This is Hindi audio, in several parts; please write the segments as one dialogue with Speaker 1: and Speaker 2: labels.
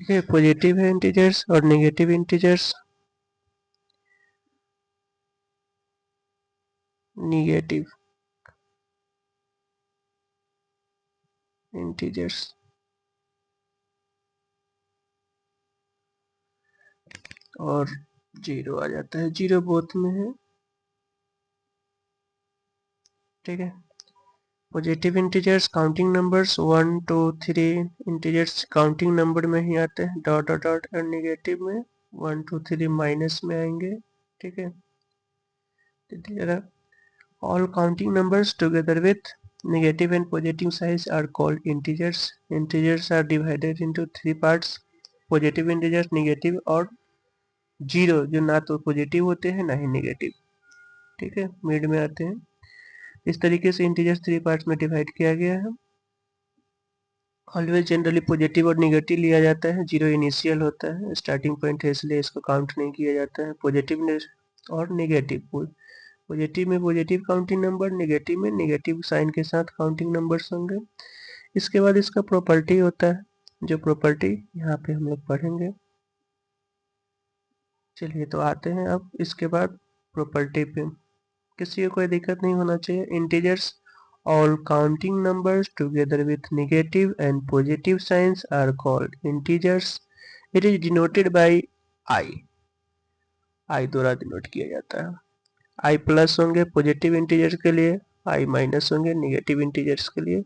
Speaker 1: ठीक है, पॉजिटिव है इंटीजर्स और नेगेटिव इंटीजर्स। नेगेटिव इंटीजर्स और जीरो आ जाता है, जीरो बोथ में है। ठीक है, positive integers counting numbers 1 2 3 integers counting number में ही आते हैं, डॉट डॉट डॉट। और नेगेटिव में 1 2 3 माइनस में आएंगे। ठीक है, all counting numbers together with negative and positive signs are called integers. Integers are divided into three parts: positive integers, negative और जीरो जो ना तो पॉजिटिव होते हैं ना ही नेगेटिव। ठीक है, मिड में आते हैं। इस तरीके से इंटीजर्स थ्री पार्ट्स में डिवाइड किया गया है। ऑलवेज जनरली पॉजिटिव और नेगेटिव लिया जाता है, जीरो इनिशियल होता है, स्टार्टिंग पॉइंट है, इसलिए इसको काउंट नहीं किया जाता है। पॉजिटिव और नेगेटिव, पॉजिटिव में पॉजिटिव काउंटिंग नंबर, नेगेटिव में नेगेटिव साइन के साथ काउंटिंग नंबर्स होंगे। इसके बाद इसका प्रॉपर्टी होता है, जो प्रॉपर्टी यहाँ पे हम लोग पढ़ेंगे। चलिए तो आते हैं अब इसके बाद प्रॉपर्टी पे। किसी को कोई दिक्कत नहीं होना चाहिए। Integers all counting numbers together with negative and positive signs are called integers. It is denoted by I, I द्वारा डिनोट किया जाता है। आई प्लस होंगे पॉजिटिव इंटीजर्स के लिए, आई माइनस होंगे नेगेटिव इंटीजर्स के लिए।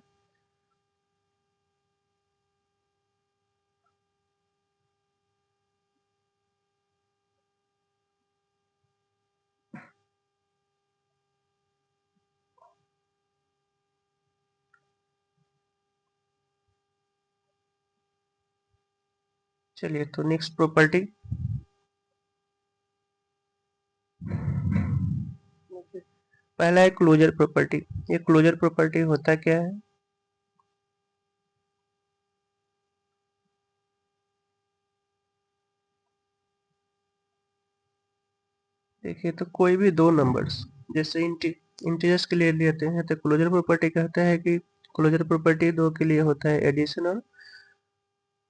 Speaker 1: चलिए तो नेक्स्ट प्रॉपर्टी, पहला है क्लोजर प्रॉपर्टी। ये क्लोजर प्रॉपर्टी होता क्या है? देखिए तो कोई भी दो नंबर्स, जैसे इंटीजर्स के लिए लेते हैं तो क्लोजर प्रॉपर्टी कहता है कि क्लोजर प्रॉपर्टी दो के लिए होता है, एडिशन और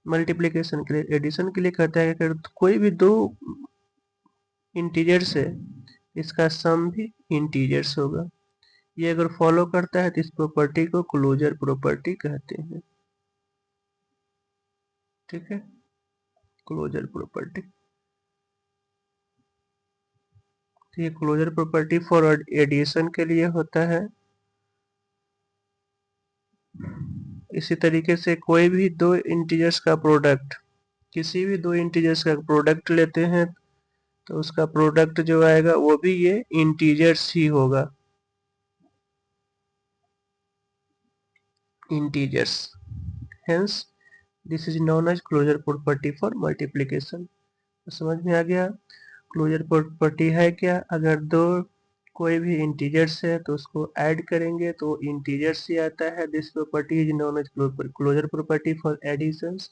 Speaker 1: मल्टीप्लिकेशन के लिए। एडिशन के लिए कहता है कि अगर कोई भी दो इंटीजर्स है, इसका सम भी इंटीजर्स होगा। ये अगर फॉलो करता है तो इस प्रॉपर्टी को क्लोजर प्रॉपर्टी कहते हैं। ठीक है, क्लोजर प्रॉपर्टी। तो ये क्लोजर प्रॉपर्टी फॉर एडिशन के लिए होता है। इसी तरीके से कोई भी दो इंटीजर्स का प्रोडक्ट, किसी भी दो इंटीजर्स का प्रोडक्ट लेते हैं तो उसका प्रोडक्ट जो आएगा वो भी ये इंटीजर्स ही होगा, integers. Hence this is known as closure property for multiplication. तो समझ में आ गया क्लोजर प्रॉपर्टी है क्या? अगर दो कोई भी इंटीजर्स है तो उसको ऐड करेंगे तो इंटीजर्स ही आता है। This property is known as closure property for additions.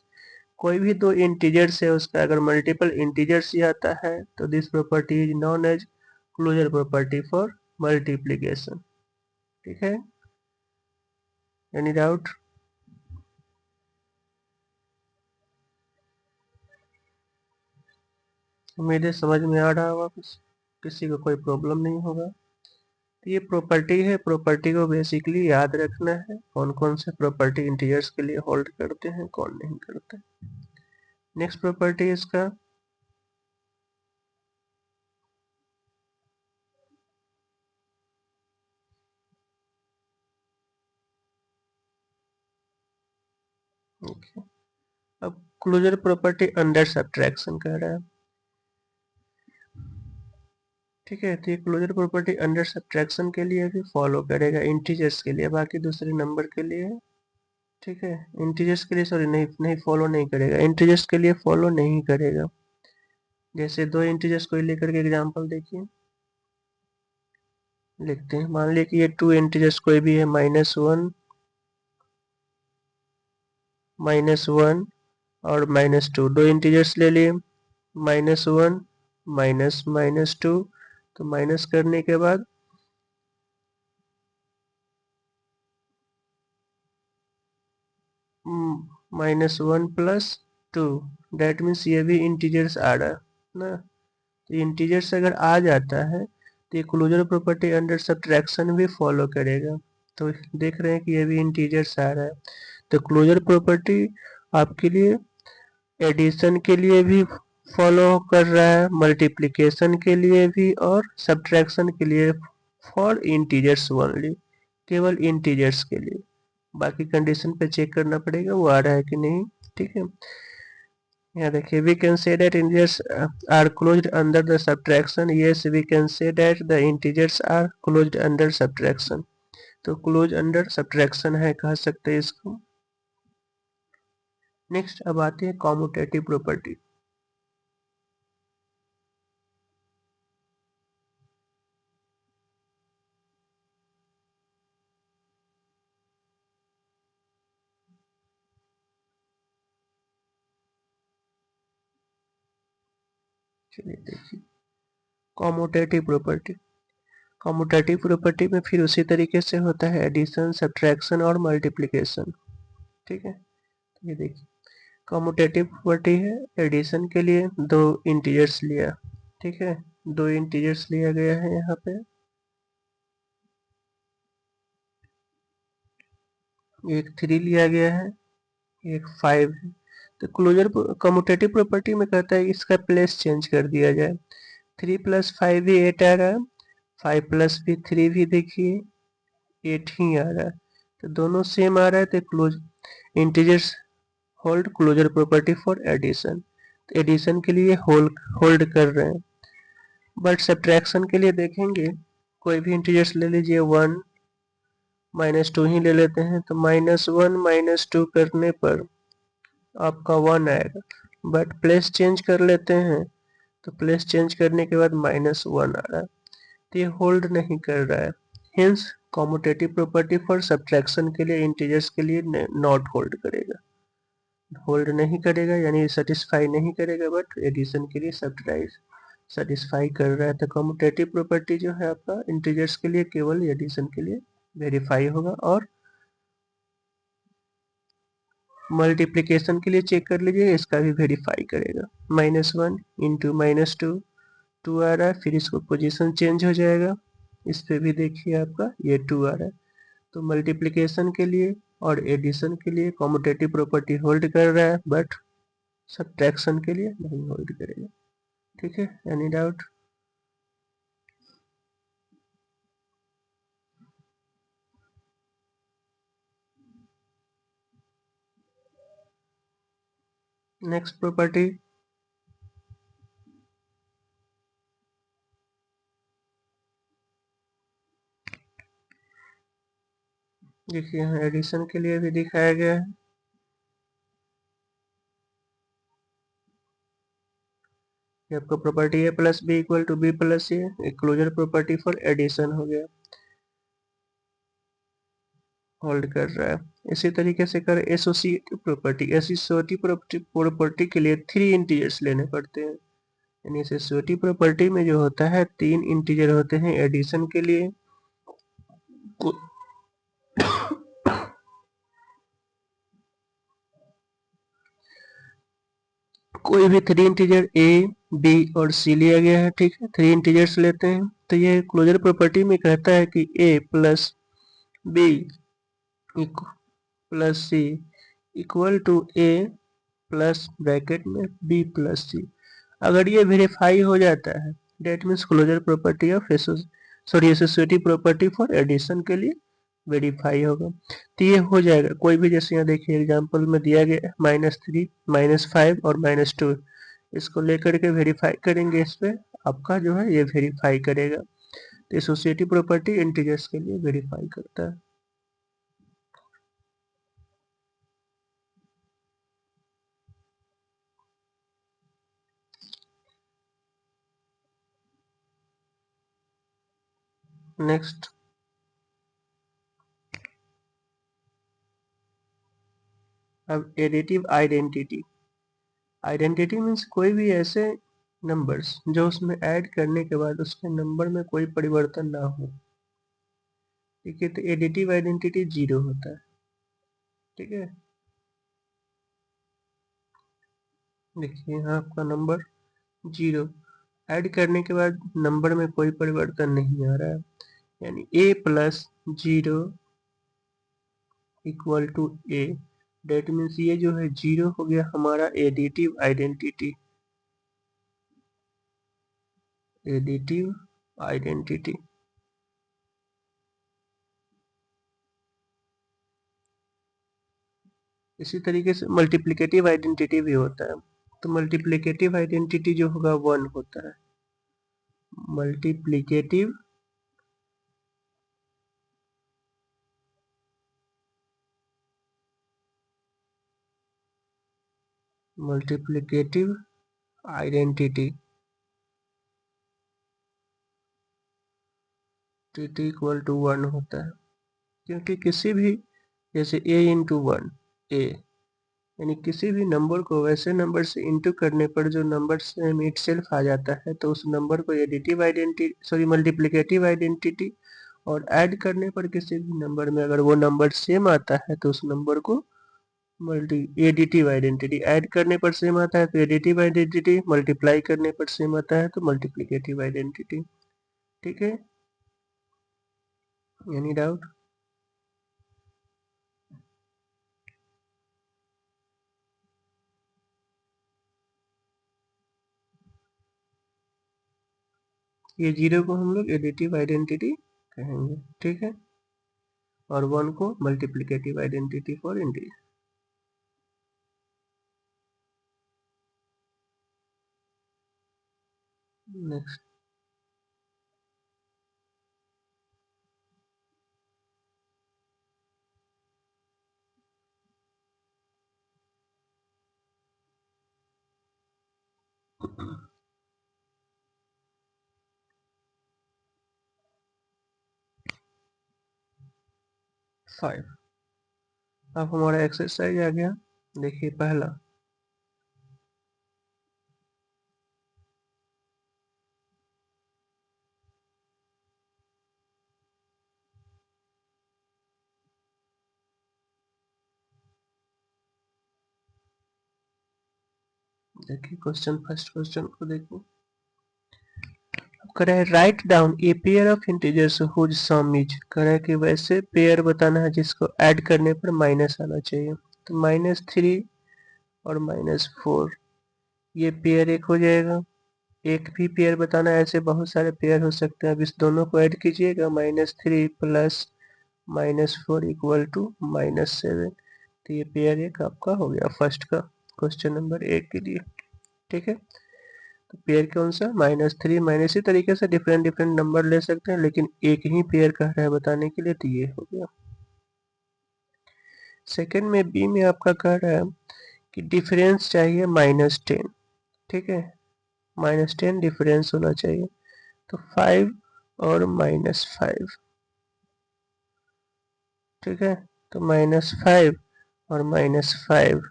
Speaker 1: कोई भी दो इंटीजर्स है उसका अगर मल्टीपल इंटीजर्स ही आता है तो this property is known as closure property for multiplication. ठीक है, एनी डाउट? उम्मीद है समझ में आ रहा होगा, कुछ किसी को कोई प्रॉब्लम नहीं होगा। तो ये प्रॉपर्टी है, प्रॉपर्टी को बेसिकली याद रखना है, कौन कौन से प्रॉपर्टी इंटीजर्स के लिए होल्ड करते हैं कौन नहीं करते। नेक्स्ट प्रॉपर्टी इसका अब क्लोजर प्रॉपर्टी अंडर सब्ट्रैक्शन कह रहा है। ठीक है, तो ये क्लोजर प्रॉपर्टी अंडर सब्ट्रैक्शन के लिए भी फॉलो करेगा, इंटीजर्स के लिए, बाकी दूसरे नंबर के लिए। ठीक है, इंटीजर्स के लिए सॉरी नहीं नहीं फॉलो नहीं करेगा, इंटीजर्स के लिए फॉलो नहीं करेगा। जैसे दो इंटीजर्स को लेकर के एग्जांपल देखिए, लिखते हैं। मान लिया कि ये टू इंटीजर्स कोई भी है, -1 और -2, दो इंटीजर्स ले लिए, -1 -2। तो माइनस करने के बाद -1 + 2, डेट मीन्स ये भी इंटीजर्स आ रहा है ना। तो इंटीजर्स अगर आ जाता है तो ये क्लोजर प्रॉपर्टी अंडर सब्ट्रैक्शन भी फॉलो करेगा। तो देख रहे हैं कि ये भी इंटीजर्स आ रहा है, तो क्लोजर प्रॉपर्टी आपके लिए एडिशन के लिए भी फॉलो कर रहा है, मल्टीप्लिकेशन के लिए भी और सब्ट्रैक्शन के लिए, फॉर इंटीजर्स ओनली, केवल इंटीजर्स के लिए। बाकी कंडीशन पे चेक करना पड़ेगा वो आ रहा है कि नहीं। ठीक है, यहाँ देखिए, we can say that integers are closed under the subtraction. Yes, we can say that the integers are closed under subtraction. तो क्लोज अंडर सब्ट्रैक्शन है, कह सकते हैं इसको। नेक्स्ट अब आते हैं कॉम्यूटेटिव प्रॉपर्टी। चलिए देखिए, कॉम्यूटेटिव प्रॉपर्टी। कॉम्यूटेटिव प्रॉपर्टी में फिर उसी तरीके से होता है एडिशन, सब्ट्रैक्शन और मल्टीप्लिकेशन। ठीक है, ये देखिए, कॉम्यूटेटिव प्रॉपर्टी है, एडिशन के लिए दो इंटीजर्स लिया। ठीक है, दो इंटीजर्स लिया गया है यहाँ पे, एक 3 लिया गया है, एक 5 है। तो क्लोजर कम्यूटेटिव प्रॉपर्टी में कहता है इसका प्लेस चेंज कर दिया जाए। 3 + 5 भी 8 आ रहा है, 5 + भी 3 भी देखिए 8 ही आ रहा है, तो दोनों सेम आ रहा है, तो close integers hold closure property for addition. तो एडिशन के लिए होल्ड कर रहे हैं, बट सब्ट्रैक्शन के लिए देखेंगे, कोई भी इंटीजर्स ले लीजिए, 1 -2 ही ले लेते हैं, तो -1 -2 करने पर आपका 1 आएगा, बट प्लेस चेंज कर लेते हैं, तो प्लेस चेंज करने के बाद -1 आ रहा है, तो ये होल्ड नहीं कर रहा है। Hints commutative property for subtraction के लिए इंटीजर्स के लिए नॉट होल्ड करेगा, होल्ड नहीं करेगा, यानी सेटिस्फाई नहीं करेगा, बट एडिशन के लिए सेटिस्फाई कर रहा है। तो कम्यूटेटिव प्रॉपर्टी जो है आपका इंटीजर्स के लिए केवल एडिशन के लिए वेरीफाई होगा, और मल्टीप्लिकेशन के लिए चेक कर लीजिए, इसका भी वेरीफाई करेगा। -1 × -2 2 आ रहा है, फिर इसको पोजीशन चेंज हो जाएगा, इस पे भी देखिए आपका ये 2 आ रहा है। तो मल्टीप्लिकेशन के लिए और एडिशन के लिए कॉम्यूटेटिव प्रॉपर्टी होल्ड कर रहा है, बट सब्ट्रैक्शन के लिए नहीं होल्ड करेगा। ठीक है, एनी डाउट? नेक्स्ट प्रॉपर्टी, देखिए यहाँ एडिशन के लिए भी दिखाया गया है। ये आपका property A + B = B + C, एक क्लोजर प्रॉपर्टी फॉर एडिशन हो गया, होल्ड कर रहा है। इसी तरीके से कर एसोसिएटिव प्रॉपर्टी। एसोसिएटिव प्रॉपर्टी के लिए 3 इंटीजर्स लेने पड़ते हैं, यानी एसोसिएटिव प्रॉपर्टी में जो होता है 3 इंटीजर होते हैं एडिशन के लिए। को, कोई भी 3 इंटीजर A, B और C लिया गया है। ठीक है, 3 इंटीजर्स लेते हैं, तो ये क्लोजर प्रॉपर्टी में कहता है कि A + B + C = A plus bracket में B + C। अगर ये वेरीफाई हो जाता है, that means closure property of associative property for addition के लिए वेरीफाई होगा, तो ये हो जाएगा। कोई भी, जैसे यहाँ देखिए एग्जांपल में दिया गया -3 -5 और -2, इसको लेकर के वेरीफाई करेंगे, इस पे आपका जो है ये वेरीफाई करेगा। तो एसोसिएटिव प्रॉपर्टी इंटीजर्स के लिए वेरीफाई करता है। नेक्स्ट, अब एडिटिव आइडेंटिटी। आइडेंटिटी मीन्स कोई भी ऐसे नंबर्स जो उसमें ऐड करने के बाद उसके नंबर में कोई परिवर्तन ना हो। ठीक है, तो एडिटिव आइडेंटिटी 0 होता है। ठीक है, देखिए यहाँ आपका नंबर 0, ऐड करने के बाद नंबर में कोई परिवर्तन नहीं आ रहा है, यानी a plus 0 equal to a। That means ये जो है 0 हो गया हमारा एडिटिव आइडेंटिटी। एडिटिव आइडेंटिटी इसी तरीके से मल्टीप्लिकेटिव आइडेंटिटी भी होता है। तो मल्टीप्लिकेटिव आइडेंटिटी जो होगा 1 होता है। मल्टीप्लिकेटिव मल्टीप्लिकेटिव आइडेंटिटी टी इक्वल टू 1 होता है, क्योंकि किसी भी जैसे a इंटू 1 a, यानी किसी भी नंबर को वैसे नंबर से इंटू करने पर जो नंबर सेम इट सेल्फ आ जाता है तो उस नंबर को एडिटिव आइडेंटिटी मल्टीप्लिकेटिव आइडेंटिटी, और ऐड करने पर किसी भी नंबर में अगर वो नंबर सेम आता है तो उस नंबर को एडिटिव आइडेंटिटी। ऐड करने पर सेम आता है तो एडिटिव आइडेंटिटी, मल्टीप्लाई करने पर सेम आता है तो मल्टीप्लिकेटिव आइडेंटिटी। ठीक है, एनी डाउट? ये 0 को हम लोग एडिटिव आइडेंटिटी कहेंगे, ठीक है, और 1 को multiplicative identity for integer. Next 5। अब हमारा एक्सरसाइज आ गया। देखिए पहला, देखिए क्वेश्चन, फर्स्ट क्वेश्चन को देखो। कह रहा है write down a pair of integers whose sum is, कह रहा है कि वैसे पेयर बताना है जिसको ऐड करने पर माइनस आना चाहिए। तो -3 और -4, ये पेयर एक हो जाएगा। एक भी पेयर बताना है, ऐसे बहुत सारे पेयर हो सकते हैं। अब इस दोनों को ऐड कीजिएगा, -3 प्लस -4 इक्वल टू -7। तो ये पेयर एक आपका हो गया फर्स्ट का, क्वेश्चन नंबर 1 के लिए। ठीक है, तो पेयर कौन सा? -3 इसी तरीके से डिफरेंट डिफरेंट नंबर ले सकते हैं, लेकिन एक ही पेयर कह रहा है बताने के लिए, तो ये हो गया। सेकंड में बी में आपका कह रहा है कि डिफरेंस चाहिए -10। ठीक है, -10 डिफरेंस होना चाहिए। तो 5 और -5, ठीक है, तो -5 और -5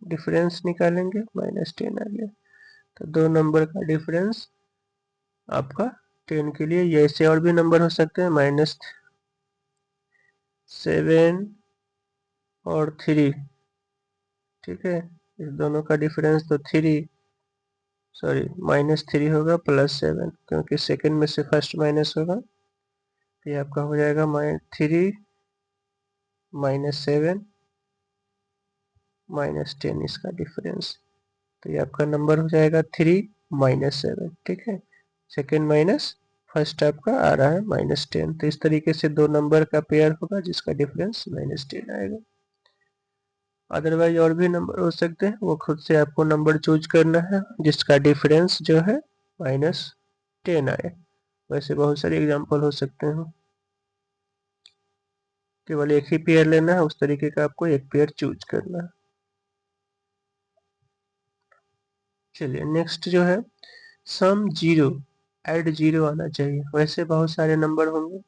Speaker 1: डिफरेंस निकालेंगे, -10 आ गया। तो दो नंबर का डिफरेंस आपका 10 के लिए। ये ऐसे और भी नंबर हो सकते हैं, -7 और 3। ठीक है, इस दोनों का डिफरेंस तो -3 होगा +7, क्योंकि सेकंड में से फर्स्ट माइनस होगा। तो ये आपका हो जाएगा -3 -7 -10 इसका डिफरेंस। तो ये आपका नंबर हो जाएगा 3 -7। ठीक है, सेकेंड माइनस फर्स्ट आपका आ रहा है -10। तो इस तरीके से दो नंबर का पेयर होगा जिसका डिफरेंस -10 आएगा। अदरवाइज और भी नंबर हो सकते हैं, वो खुद से आपको नंबर चूज करना है जिसका डिफरेंस जो है -10 आए। वैसे बहुत सारे एग्जांपल हो सकते हैं, केवल एक ही पेयर लेना है, उस तरीके का आपको एक पेयर चूज करना है। चलिए नेक्स्ट जो है सम 0 ऐड 0 आना चाहिए। वैसे बहुत सारे नंबर होंगे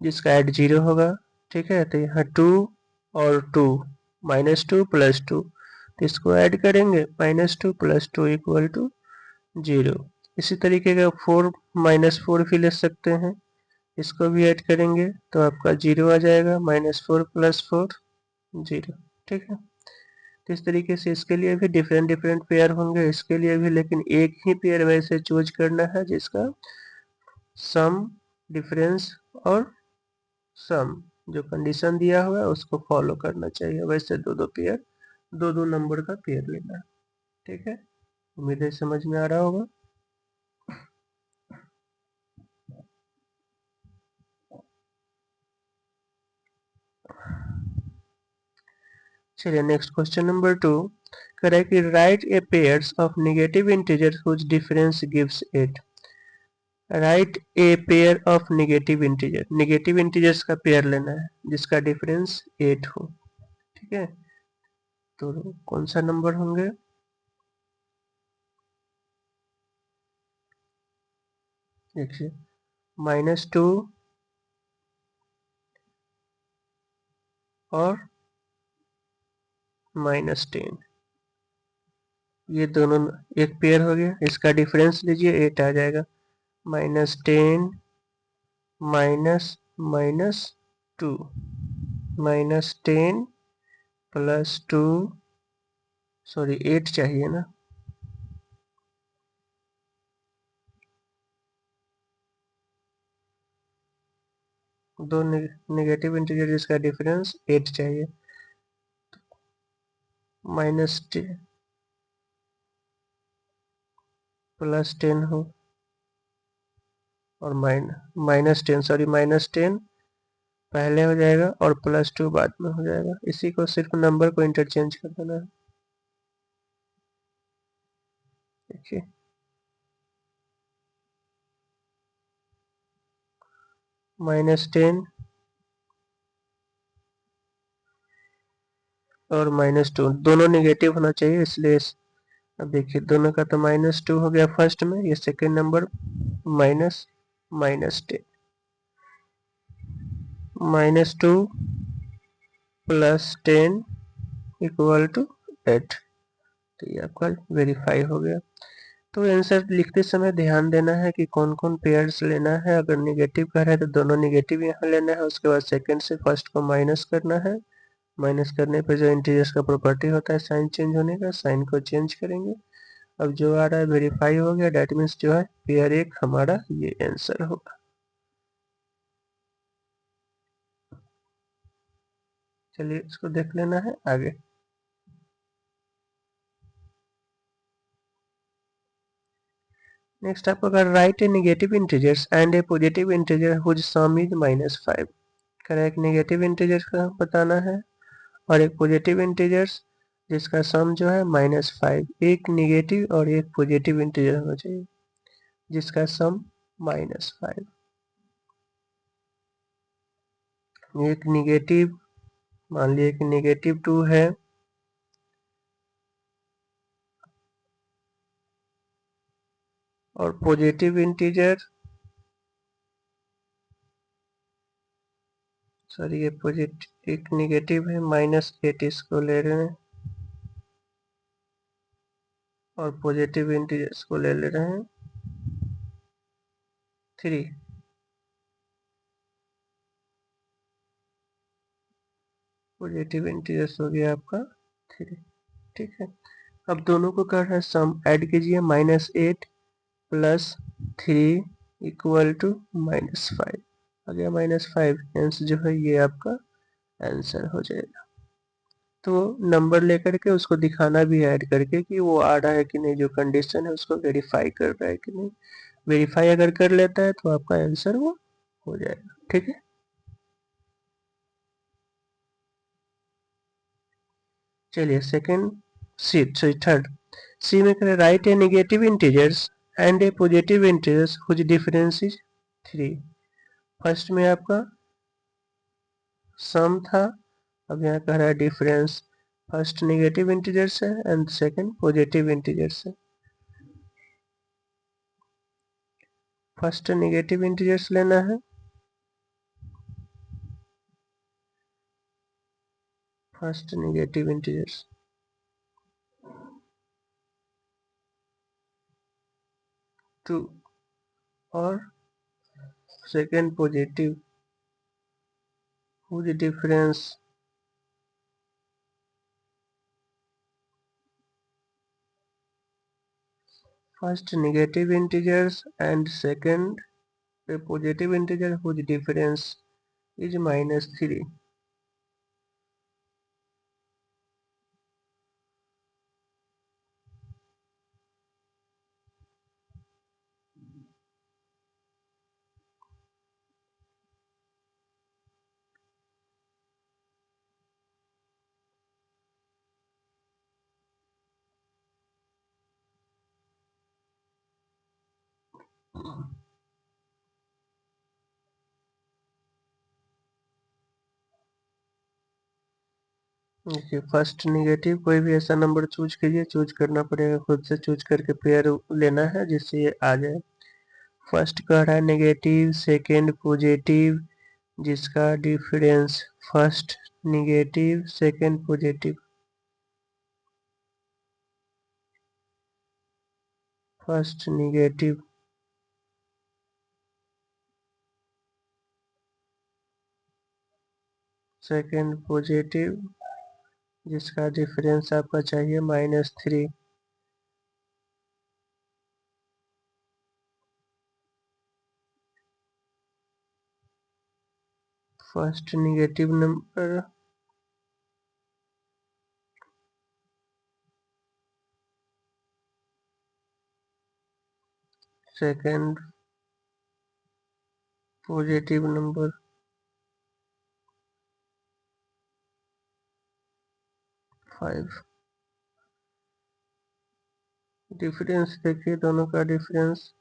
Speaker 1: जिसका ऐड 0 होगा। ठीक है, तो यहाँ 2 और 2, -2 + 2, तो इसको ऐड करेंगे, -2 + 2 इक्वल टू 0। इसी तरीके का 4 -4 भी ले सकते हैं, इसको भी ऐड करेंगे तो आपका 0 आ जाएगा, -4 + 4 0। ठीक है, तो इस तरीके से इसके लिए भी डिफरेंट डिफरेंट पेयर होंगे, इसके लिए भी, लेकिन एक ही पेयर वैसे चूज करना है जिसका सम, डिफरेंस और सम जो कंडीशन दिया हुआ है उसको फॉलो करना चाहिए। वैसे दो दो पेयर, दो दो नंबर का पेयर लेना है। ठीक है, उम्मीद है समझ में आ रहा होगा। चलिए next question number 2। Correctly write a pairs of negative integer whose difference gives 8। Write a pair of negative integer, negative integers का पेयर लेना है जिसका डिफरेंस 8 हो। ठीक है, तो कौन सा नंबर होंगे? देखिए -2 और -10, ये दोनों एक पेयर हो गया, इसका डिफरेंस लीजिए 8 आ जाएगा। -10 -2, -10 +2, सॉरी 8 चाहिए ना, दो नेगेटिव इंटीजर जिसका डिफरेंस 8 चाहिए। -10 +10 हो और -10, सॉरी -10 पहले हो जाएगा और +2 बाद में हो जाएगा। इसी को सिर्फ नंबर को इंटरचेंज कर देना है। देखिए -10 और -2 दोनों नेगेटिव होना चाहिए, इसलिए अब देखिए दोनों का तो -2 हो गया फर्स्ट में, ये सेकेंड नंबर माइनस -10, -2 +10 = 8। तो ये आपका वेरीफाई हो गया। तो आंसर लिखते समय ध्यान देना है कि कौन कौन पेयर्स लेना है। अगर नेगेटिव का है तो दोनों नेगेटिव यहाँ लेना है, उसके बाद सेकंड से फर्स्ट को माइनस करना है। माइनस करने पे जो इंटीजर्स का प्रॉपर्टी होता है साइन चेंज होने का, साइन को चेंज करेंगे। अब जो आ रहा है वेरीफाई हो गया, डेट मीन्स जो है पेयर 1 हमारा ये आंसर होगा। चलिए इसको देख लेना है आगे। नेक्स्ट आपको अगर write a negative integers and a positive integer whose sum is -5। Correct negative integer का बताना है और एक पॉजिटिव इंटीजर्स जिसका सम जो है -5। एक नेगेटिव और एक पॉजिटिव इंटीजर होना चाहिए जिसका सम -5। एक नेगेटिव, मान लिया कि -2 है और पॉजिटिव इंटीजर, सॉरी ये पॉजिटिव एक नेगेटिव है -8, इसको ले रहे हैं और पॉजिटिव इंटीजर्स को ले रहे हैं 3। पॉजिटिव इंटीजर्स हो गया आपका 3। ठीक है, अब दोनों को कर रहे हैं सम, ऐड कीजिए -8 + 3 = -5 आ गया, -5 हेंस जो है ये आपका आंसर हो जाएगा। तो नंबर लेकर के उसको दिखाना भी है ऐड करके कि वो आ रहा है कि नहीं, जो कंडीशन है उसको वेरीफाई कर रहा है कि नहीं। वेरीफाई अगर कर लेता है तो आपका आंसर वो हो जाएगा। ठीक है, चलिए second C, sorry third C में करें write a negative integers and a positive integers whose difference is 3। First में आपका सम था, अब यहाँ कह रहा है डिफरेंस। फर्स्ट नेगेटिव इंटीजर्स है एंड सेकंड पॉजिटिव इंटीजर्स है। फर्स्ट नेगेटिव इंटीजर्स लेना है, फर्स्ट नेगेटिव इंटीजर्स 2 और second positive whose difference first negative integers and second a positive integer whose difference is -3. देखिए फर्स्ट निगेटिव कोई भी ऐसा नंबर चूज कीजिए, चूज करना पड़ेगा, खुद से चूज करके पेयर लेना है जिससे ये आ जाए। फर्स्ट कह रहा है नेगेटिव, सेकेंड पॉजिटिव जिसका difference first negative second positive, first negative second positive जिसका डिफरेंस आपका चाहिए -3। First negative number second positive number 5। Difference देखिए दोनों का डिफरेंस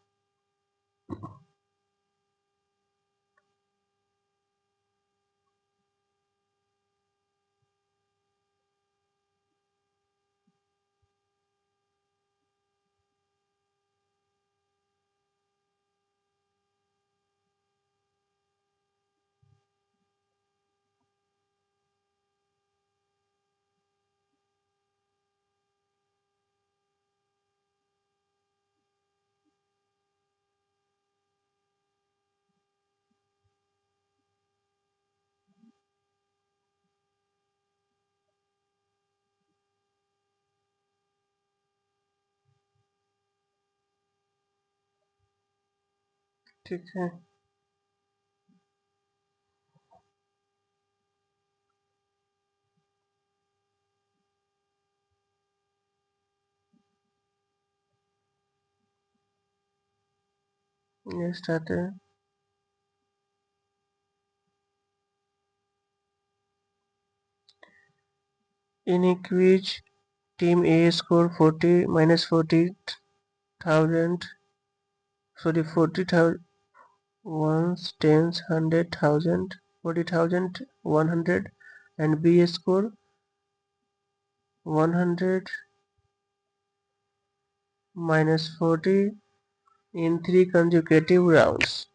Speaker 1: ठीक है। नेक्स्ट आते हैं in which team A scored 40,000 sorry 40,000 ones, tens, 100,000, 40,000, 100 and B score 100 -40 in 3 consecutive rounds।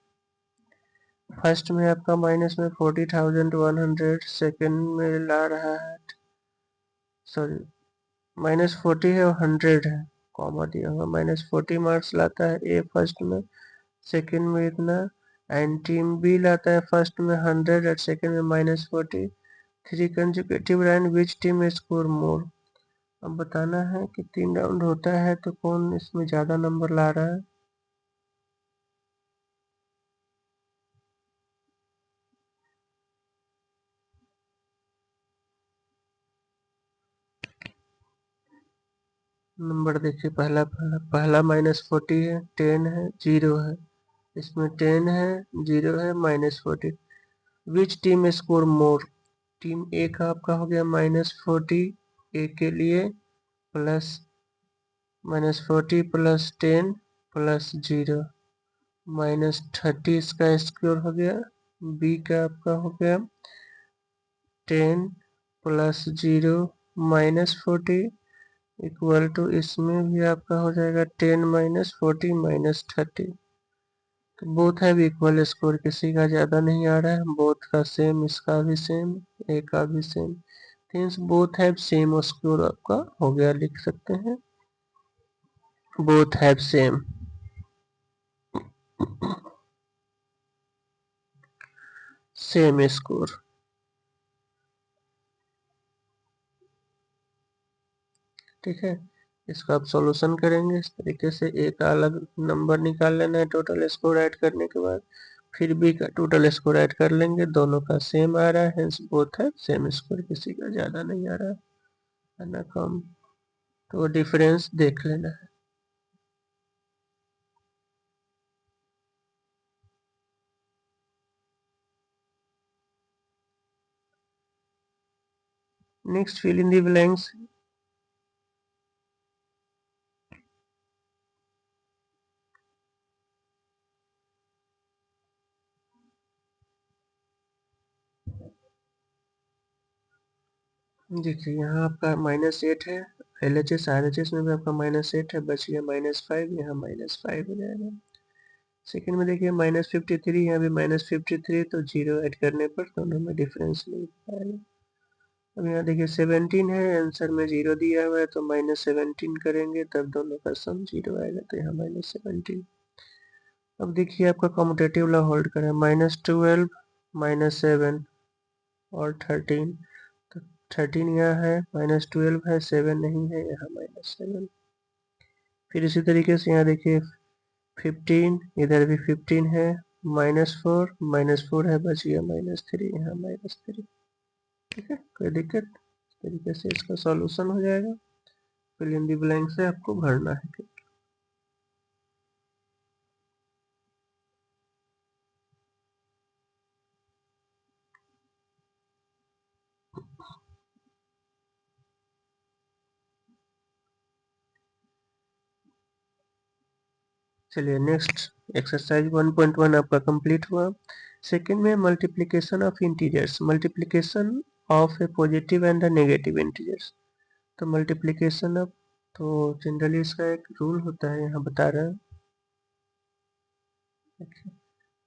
Speaker 1: First में आपका माइनस में 40,100, सेकेंड में ला रहा है सॉरी -40 है और 100 है, कॉमा दिया हुआ -40 मार्क्स लाता है ए फर्स्ट में, सेकेंड में इतना एंड टीम बी लाता है फर्स्ट में 100 और सेकेंड में -40। 3 consecutive round which team score मोर। अब बताना है कि 3 राउंड होता है तो कौन इसमें ज़्यादा नंबर ला रहा है। नंबर देखिए पहला पहला -40 है, 10 है, 0 है, इसमें 10 है, 0 है, -40। Which team score more. Team A का आपका हो गया -40 ए के लिए प्लस -40 प्लस 10 प्लस 0 -30 इसका स्कोर हो गया। बी का आपका हो गया 10 प्लस 0 -40 इक्वल टू इसमें भी आपका हो जाएगा 10 -40 -30। तो बोथ है इक्वल स्कोर, किसी का ज़्यादा नहीं आ रहा है, बोथ का सेम, इसका भी सेम, ए का भी same, means both have same score आपका हो गया, लिख सकते हैं both have same same score. ठीक है, इसका आप सॉल्यूशन करेंगे इस तरीके से, एक अलग नंबर निकाल लेना है टोटल स्कोर ऐड करने के बाद, फिर बी का टोटल स्कोर ऐड कर लेंगे, दोनों का सेम आ रहा है, हेंस बोथ है सेम स्कोर, किसी का ज़्यादा नहीं आ रहा है ना कम, तो डिफरेंस देख लेना है। Next fill in the blanks. देखिए यहाँ आपका -8 है, LHS RHS में भी आपका -8 है, बच गया -5, यहाँ -5 हो जाएगा। सेकेंड में देखिए -53, यहाँ भी -53, तो जीरो ऐड करने पर दोनों में डिफरेंस नहीं पाएगा। अब यहाँ देखिए 17 है, आंसर में जीरो दिया हुआ है, तो -17 करेंगे तब दोनों का सम जीरो आएगा, तो यहाँ -17। अब देखिए आपका कॉम्यूटेटिव ला होल्ड करें, -12, -7 और 13, तो 13 यहाँ है, -12 है, 7 नहीं है, यहाँ -7। फिर इसी तरीके से यहाँ देखिए 15, इधर भी 15 है, -4 है, बच गया -3, यहाँ -3। ठीक है, कोई दिक्कत? इस तरीके से इसका सॉल्यूशन हो जाएगा, फिल इन द ब्लैंक से आपको भरना है। चलिए नेक्स्ट एक्सरसाइज 1.1 आपका कंप्लीट हुआ। सेकंड में multiplication of integers, multiplication of A positive and negative integers. तो मल्टीप्लिकेशन ऑफ, तो जनरली इसका एक रूल होता है, यहाँ बता रहे हैं।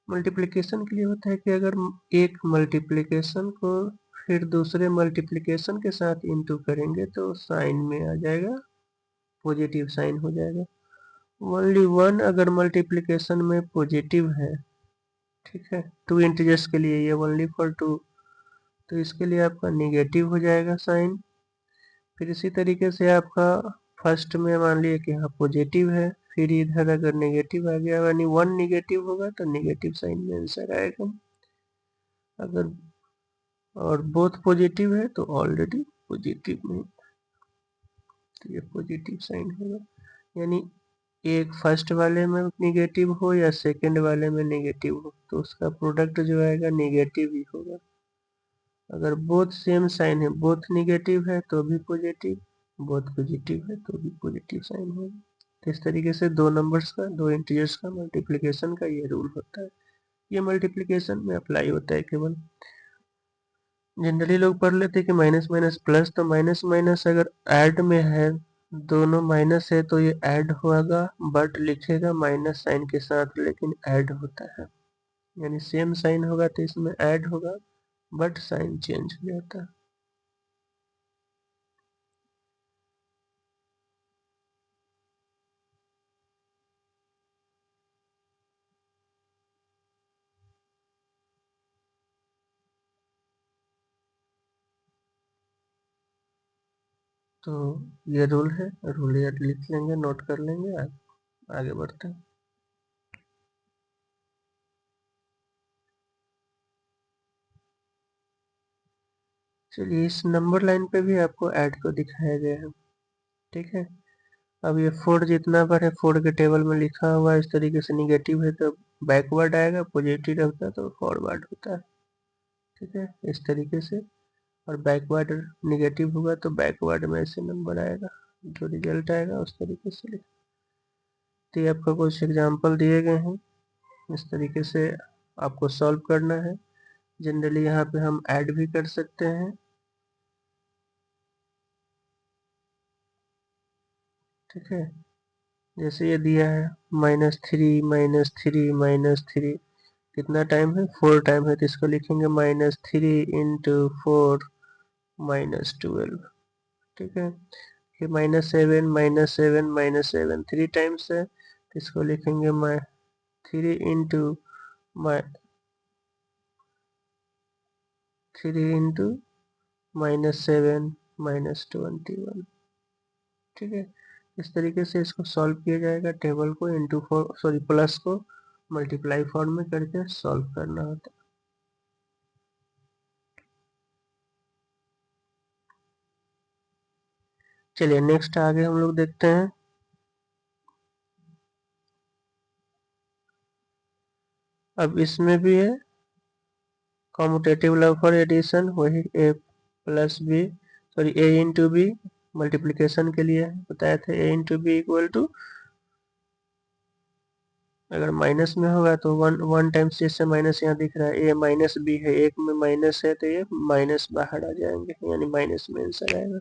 Speaker 1: मल्टीप्लिकेशन के लिए होता है कि अगर एक मल्टीप्लिकेशन को फिर दूसरे मल्टीप्लिकेशन के साथ इंटू करेंगे तो साइन में आ जाएगा, पॉजिटिव साइन हो जाएगा। ओनली वन अगर मल्टीप्लिकेशन में पॉजिटिव है, ठीक है, टू इंटीजर्स के लिए ये ओनली फॉर टू, तो इसके लिए आपका निगेटिव हो जाएगा साइन। फिर इसी तरीके से आपका फर्स्ट में मान लिया कि यहाँ पॉजिटिव है, फिर इधर अगर नेगेटिव आ गया, यानी वन निगेटिव होगा तो नेगेटिव साइन में आंसर आएगा। अगर और बोथ पॉजिटिव है तो ऑलरेडी पॉजिटिव में, तो ये पॉजिटिव साइन होगा। यानी एक फर्स्ट वाले में निगेटिव हो या सेकंड वाले में निगेटिव हो, तो उसका प्रोडक्ट जो आएगा निगेटिव ही होगा। अगर बोथ सेम साइन है, बोथ निगेटिव है तो भी पॉजिटिव, बोथ पॉजिटिव है तो भी पॉजिटिव साइन होगा। तो इस तरीके से दो नंबर्स का, दो इंटीजर्स का मल्टीप्लिकेशन का ये रूल होता है। ये मल्टीप्लिकेशन में अप्लाई होता है केवल। जनरली लोग पढ़ लेते हैं कि माइनस माइनस प्लस, तो माइनस माइनस अगर ऐड में है, दोनों माइनस है तो ये ऐड होगा, बट लिखेगा माइनस साइन के साथ, लेकिन ऐड होता है, यानी सेम साइन होगा तो इसमें ऐड होगा, बट साइन चेंज हो जाता है। तो ये रूल है, रूल ये लिख लेंगे, नोट कर लेंगे, आगे बढ़ते हैं। चलिए इस नंबर लाइन पे भी आपको ऐड को दिखाया गया है, ठीक है। अब ये 4 जितना बार है 4 के टेबल में लिखा हुआ है, इस तरीके से निगेटिव है तो बैकवर्ड आएगा, पॉजिटिव रहता है तो फॉरवर्ड होता है, ठीक है, इस तरीके से। और बैकवर्ड निगेटिव होगा तो बैकवर्ड में ऐसे नंबर आएगा, जो रिजल्ट आएगा उस तरीके से लिख। तो ये आपका कुछ एग्जाम्पल दिए गए हैं, इस तरीके से आपको सॉल्व करना है। जनरली यहाँ पे हम ऐड भी कर सकते हैं, ठीक है। जैसे ये दिया है -3 -3 कितना टाइम है, 4 टाइम है, तो इसको लिखेंगे -3 इंटू 4 -12, ठीक है। फिर -7 -7 टाइम्स है, तो इसको लिखेंगे 3 इंटू 3 इंटू -7 -21, ठीक है। इस तरीके से इसको सॉल्व किया जाएगा। टेबल को इंटू प्लस को मल्टीप्लाई फॉर्म में करके सॉल्व करना होता है। चलिए नेक्स्ट आगे हम लोग देखते हैं। अब इसमें भी है कॉम्यूटेटिव लॉ फॉर एडिशन, वही ए प्लस बी सॉरी ए इंटू बी मल्टीप्लिकेशन के लिए बताए थे। ए इंटू बी इक्वल टू, अगर माइनस में होगा तो वन टाइम्स, जैसे माइनस यहाँ दिख रहा है ए माइनस बी है, एक में माइनस है तो ये माइनस बाहर आ जाएंगे, यानी माइनस में आंसर आएगा।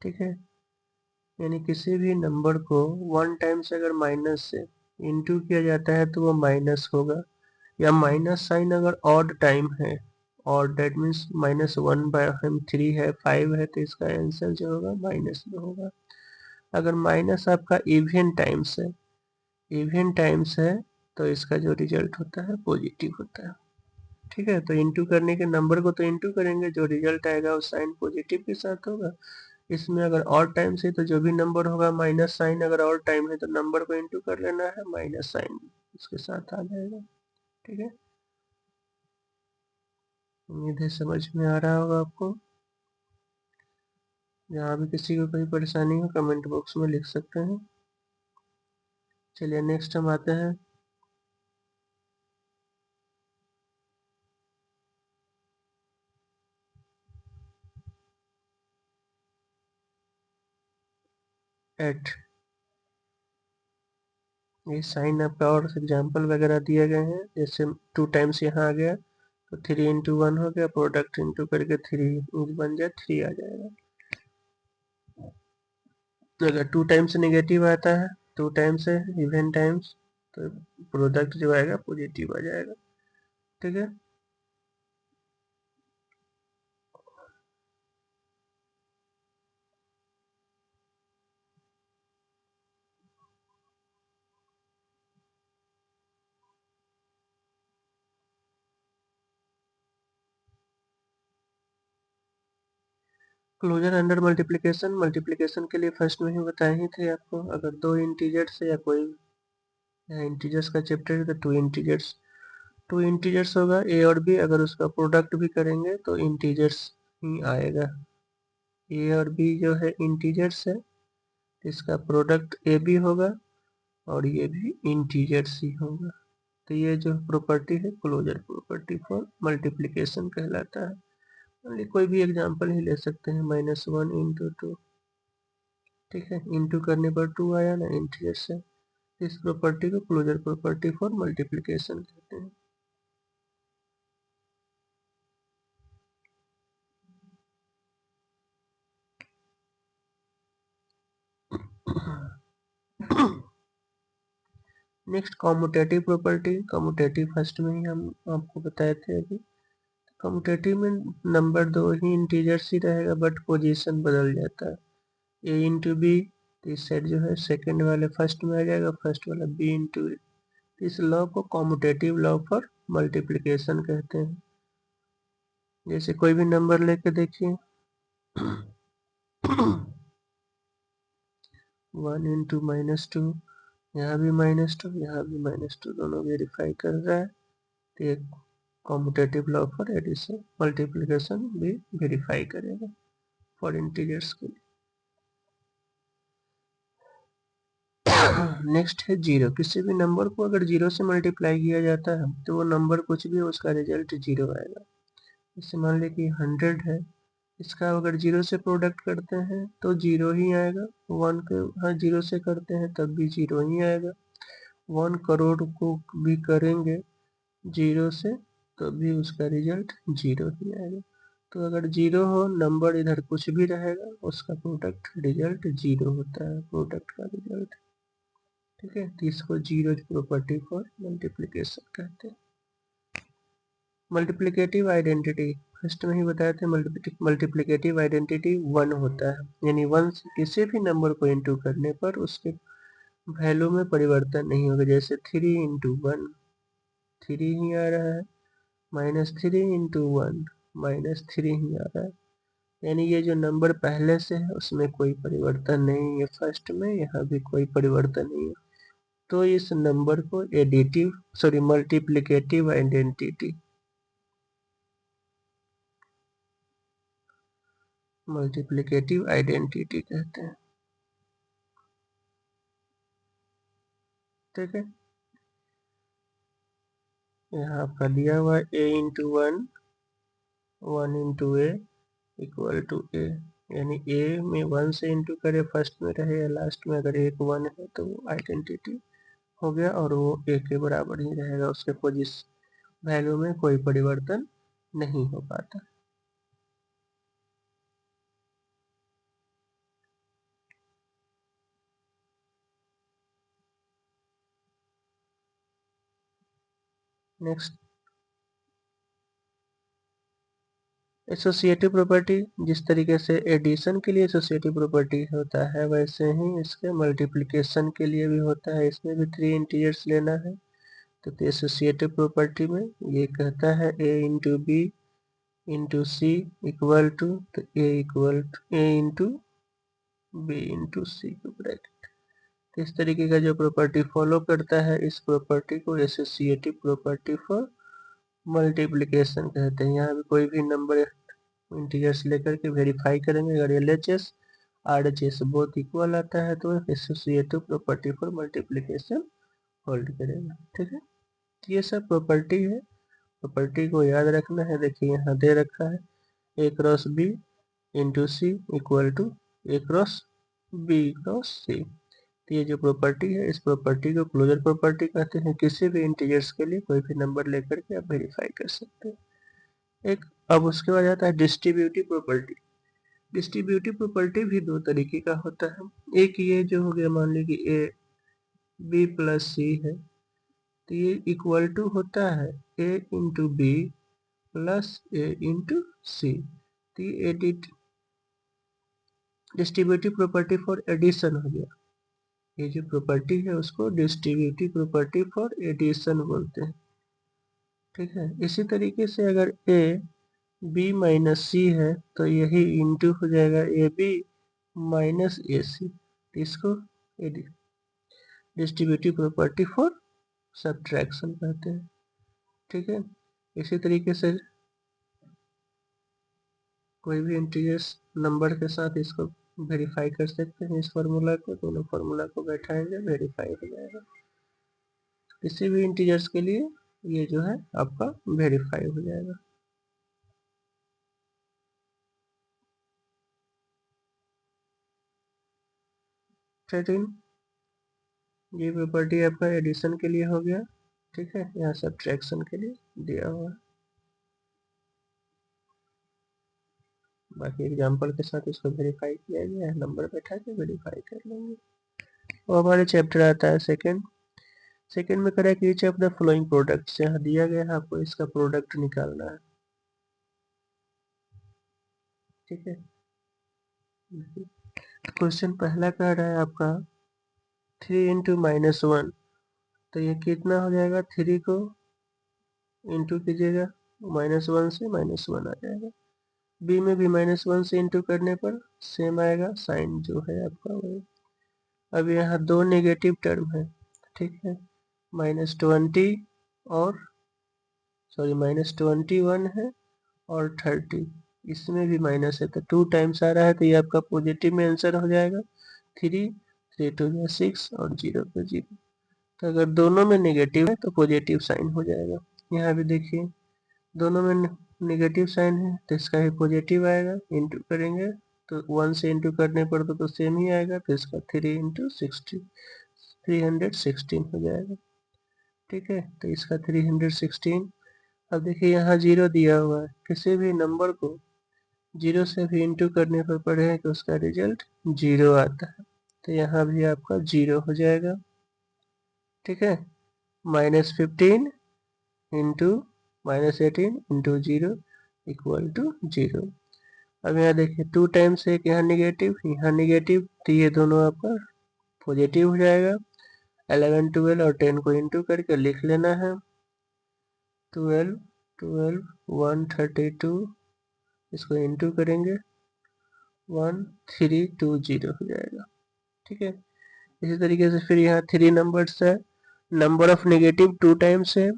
Speaker 1: ठीक है, यानी किसी भी नंबर को वन टाइम्स अगर माइनस से इंटू किया जाता है तो वो माइनस होगा, या माइनस साइन अगर ऑड टाइम है, और डेट मीन्स -1/3 है, 5 है, तो इसका आंसर जो होगा माइनस में होगा। अगर माइनस आपका इवन टाइम्स है तो इसका जो रिजल्ट होता है पॉजिटिव होता है। ठीक है, तो इंटू करने के नंबर को तो इंटू करेंगे, जो रिजल्ट आएगा वो साइन पॉजिटिव के साथ होगा। इसमें अगर और टाइम से तो जो भी नंबर होगा माइनस साइन अगर और टाइम है तो नंबर को इंटू कर लेना है, माइनस साइन उसके साथ आ जाएगा। ठीक है, उम्मीद है समझ में आ रहा होगा आपको। जहाँ भी किसी को कोई परेशानी हो कमेंट बॉक्स में लिख सकते हैं। चलिए नेक्स्ट हम आते हैं एट। ये साइन आपका और एग्जाम्पल वगैरह दिए गए हैं, जैसे 2 टाइम्स यहाँ आ गया तो 3 इंटू 1 हो गया, प्रोडक्ट इंटू करके 3 बन जाए, 3 आ जाएगा। अगर 2 टाइम्स नेगेटिव आता है, 2 टाइम्स है इवन टाइम्स, तो प्रोडक्ट जो आएगा पॉजिटिव आ जाएगा। ठीक है, क्लोजर अंडर मल्टीप्लिकेशन। मल्टीप्लिकेशन के लिए फर्स्ट में ही बताए ही थे आपको, अगर दो इंटीजर्स या कोई इंटीजर्स का चैप्टर है तो टू इंटीजर्स होगा ए और बी, अगर उसका प्रोडक्ट भी करेंगे तो इंटीजर्स ही आएगा। ए और बी जो है इंटीजर्स है, इसका प्रोडक्ट ए भी होगा और ये भी इंटीजर्स ही होगा। तो ये जो प्रॉपर्टी है क्लोजर प्रॉपर्टी फॉर मल्टीप्लिकेशन कहलाता है। कोई भी एग्जांपल ही ले सकते हैं, -1 इंटू 2। ठीक है, इंटू करने पर 2 आया ना, इंटीजर से। इस प्रॉपर्टी को क्लोजर प्रॉपर्टी फॉर मल्टीप्लिकेशन कहते हैं। Next commutative property. Commutative first में ही हम आपको बताए थे अभी। कॉम्यूटेटिव में नंबर दो ही इंटीजर्स ही रहेगा, बट पोजीशन बदल जाता है। ए इंटू बी, इस साइड जो है सेकंड वाले फर्स्ट में आ जाएगा, फर्स्ट वाला बी इंटू। इस लॉ को कॉम्यूटेटिव लॉ फॉर मल्टीप्लिकेशन कहते हैं। जैसे कोई भी नंबर लेके देखिए 1 इंटू -2, यहाँ भी -2, यहाँ भी -2, दोनों वेरीफाई कर रहा है, तो ये commutative law for addition multiplication भी वेरीफाई करेगा फॉर इंटीजर्स के लिए। नेक्स्ट है जीरो। किसी भी नंबर को अगर जीरो से मल्टीप्लाई किया जाता है तो वो नंबर कुछ भी उसका रिजल्ट जीरो आएगा। जैसे मान लीजिए कि 100 है, इसका अगर जीरो से प्रोडक्ट करते हैं तो जीरो ही आएगा। 1 के हाँ जीरो से करते हैं तब भी जीरो ही आएगा। 1 करोड़ को भी करेंगे जीरो से तो भी उसका रिजल्ट जीरो ही आएगा। तो अगर जीरो हो नंबर इधर कुछ भी रहेगा, उसका प्रोडक्ट रिजल्ट जीरो होता है, प्रोडक्ट का रिजल्ट। ठीक है, तो इसको जीरो प्रॉपर्टी फॉर मल्टीप्लिकेशन कहते हैं। मल्टीप्लिकेटिव आइडेंटिटी फर्स्ट में ही बताए थे, मल्टीप्लिकेटिव आइडेंटिटी 1 होता है, यानी 1 से किसी भी नंबर को इंटू करने पर उसके वैल्यू में परिवर्तन नहीं होगा। जैसे 3 इंटू 1 3 ही आ रहा है, -3 इंटू 1 -3 ही आ रहा है। यानी ये जो नंबर पहले से है उसमें कोई परिवर्तन नहीं है, फर्स्ट में यहाँ भी कोई परिवर्तन नहीं है, तो इस नंबर को मल्टीप्लिकेटिव आइडेंटिटी कहते हैं। ठीक है, यहाँ आपका दिया हुआ है a into 1 1 into A equal to A, यानी a में 1 से इंटू करे फर्स्ट में रहे या लास्ट में, अगर एक 1 है तो वो आइडेंटिटी हो गया और वो a के बराबर ही रहेगा, उसके पोजिशन वैल्यू में कोई परिवर्तन नहीं हो पाता। Next, associative property. जिस तरीके से एडिशन के लिए एसोसिएटिव प्रॉपर्टी होता है वैसे ही इसके मल्टीप्लिकेशन के लिए भी होता है, इसमें भी 3 इंटीजर्स लेना है। तो एसोसिएटिव प्रॉपर्टी में ये कहता है a into b into C equal to, तो a into b into c का ब्रैकेट। इस तरीके का जो प्रॉपर्टी फॉलो करता है इस प्रॉपर्टी को एसोसिएटिव प्रॉपर्टी फॉर मल्टीप्लिकेशन कहते हैं। यहाँ भी कोई भी नंबर इंटीजर्स लेकर के वेरीफाई करेंगे, अगर LHS RHS बोथ इक्वल आता है तो associative property for multiplication hold करेगा। ठीक है, ये सब प्रॉपर्टी है, प्रॉपर्टी को याद रखना है। देखिए यहाँ दे रखा है a cross B into C equal to a cross B cross C. तो ये जो प्रॉपर्टी है इस प्रॉपर्टी को क्लोजर प्रॉपर्टी कहते हैं। किसी भी इंटीजर्स के लिए कोई भी नंबर लेकर के आप वेरीफाई कर सकते हैं। एक, अब उसके बाद आता है डिस्ट्रीब्यूटिव प्रॉपर्टी। डिस्ट्रीब्यूटिव प्रॉपर्टी भी दो तरीके का होता है। एक ये जो हो गया, मान लीजिए ए बी प्लस सी है, तो ये इक्वल टू होता है ए इंटू बी प्लस ए इंटू सी। तो ये डिस्ट्रीब्यूटिव प्रॉपर्टी फॉर एडिशन हो गया। ये जो प्रॉपर्टी है उसको डिस्ट्रीब्यूटिव प्रॉपर्टी फॉर एडिशन बोलते हैं। ठीक है, इसी तरीके से अगर ए बी माइनस सी है तो यही इंटू हो जाएगा ए बी माइनस ए सी, इसको डिस्ट्रीब्यूटिव प्रॉपर्टी फॉर सब्ट्रैक्शन कहते हैं। ठीक है, इसी तरीके से कोई भी इंटीजर्स नंबर के साथ इसको वेरीफाई कर सकते हैं। इस फार्मूला को, दोनों फार्मूला को बैठाएंगे, वेरीफाई हो जाएगा। किसी भी इंटीजर्स के लिए ये जो है आपका वेरीफाई हो जाएगा। 13, ये प्रॉपर्टी आपका एडिशन के लिए हो गया। ठीक है, यहाँ सब्ट्रैक्शन के लिए दिया हुआ है। बाकी एग्जाम्पल के साथ इसको वेरीफाई किया गया है, नंबर बैठा के वेरीफाई कर लेंगे। और हमारे चैप्टर आता है सेकंड में करें कि each of the following products, यहाँ दिया गया है आपको इसका प्रोडक्ट निकालना है। ठीक है, क्वेश्चन पहला कह रहा है आपका 3 इंटू माइनस 1, तो ये कितना हो जाएगा, 3 को इंटू कीजिएगा -1 से -1 आ जाएगा। बी में भी -1 से इंटू करने पर सेम आएगा, साइन जो है आपका वही। अब यहाँ दो नेगेटिव टर्म है। ठीक है, -20 और -21 है और 30, इसमें भी माइनस है तो 2 टाइम्स आ रहा है, तो ये आपका पॉजिटिव में आंसर हो जाएगा। 3 2 6 और 0 पे 0, तो अगर दोनों में नेगेटिव है तो पॉजिटिव साइन हो जाएगा। यहाँ भी देखिए दोनों में नेगेटिव साइन है तो इसका भी पॉजिटिव आएगा, इंटू करेंगे तो 1 से इंटू करने पर तो सेम ही आएगा, तो इसका 3 इंटू 60 316 हो जाएगा। ठीक है, तो इसका 316। अब देखिए यहाँ 0 दिया हुआ है, किसी भी नंबर को 0 से भी इंटू करने पर पढ़े तो उसका रिजल्ट 0 आता है, तो यहाँ भी आपका 0 हो जाएगा। ठीक है, -15 इंटू -18 इंटू 0 इक्वल टू 0। अब यहाँ देखिए 2 टाइम्स एक यहाँ निगेटिव, यहाँ निगेटिव, तो ये दोनों आपका पॉजिटिव हो जाएगा। 11 12 और 10 को इंटू करके लिख लेना है। 12 12 132, इसको इंटू करेंगे 1320 हो जाएगा। ठीक है, इसी तरीके से फिर यहाँ 3 नंबर्स है, नंबर ऑफ नेगेटिव 2 टाइम्स है,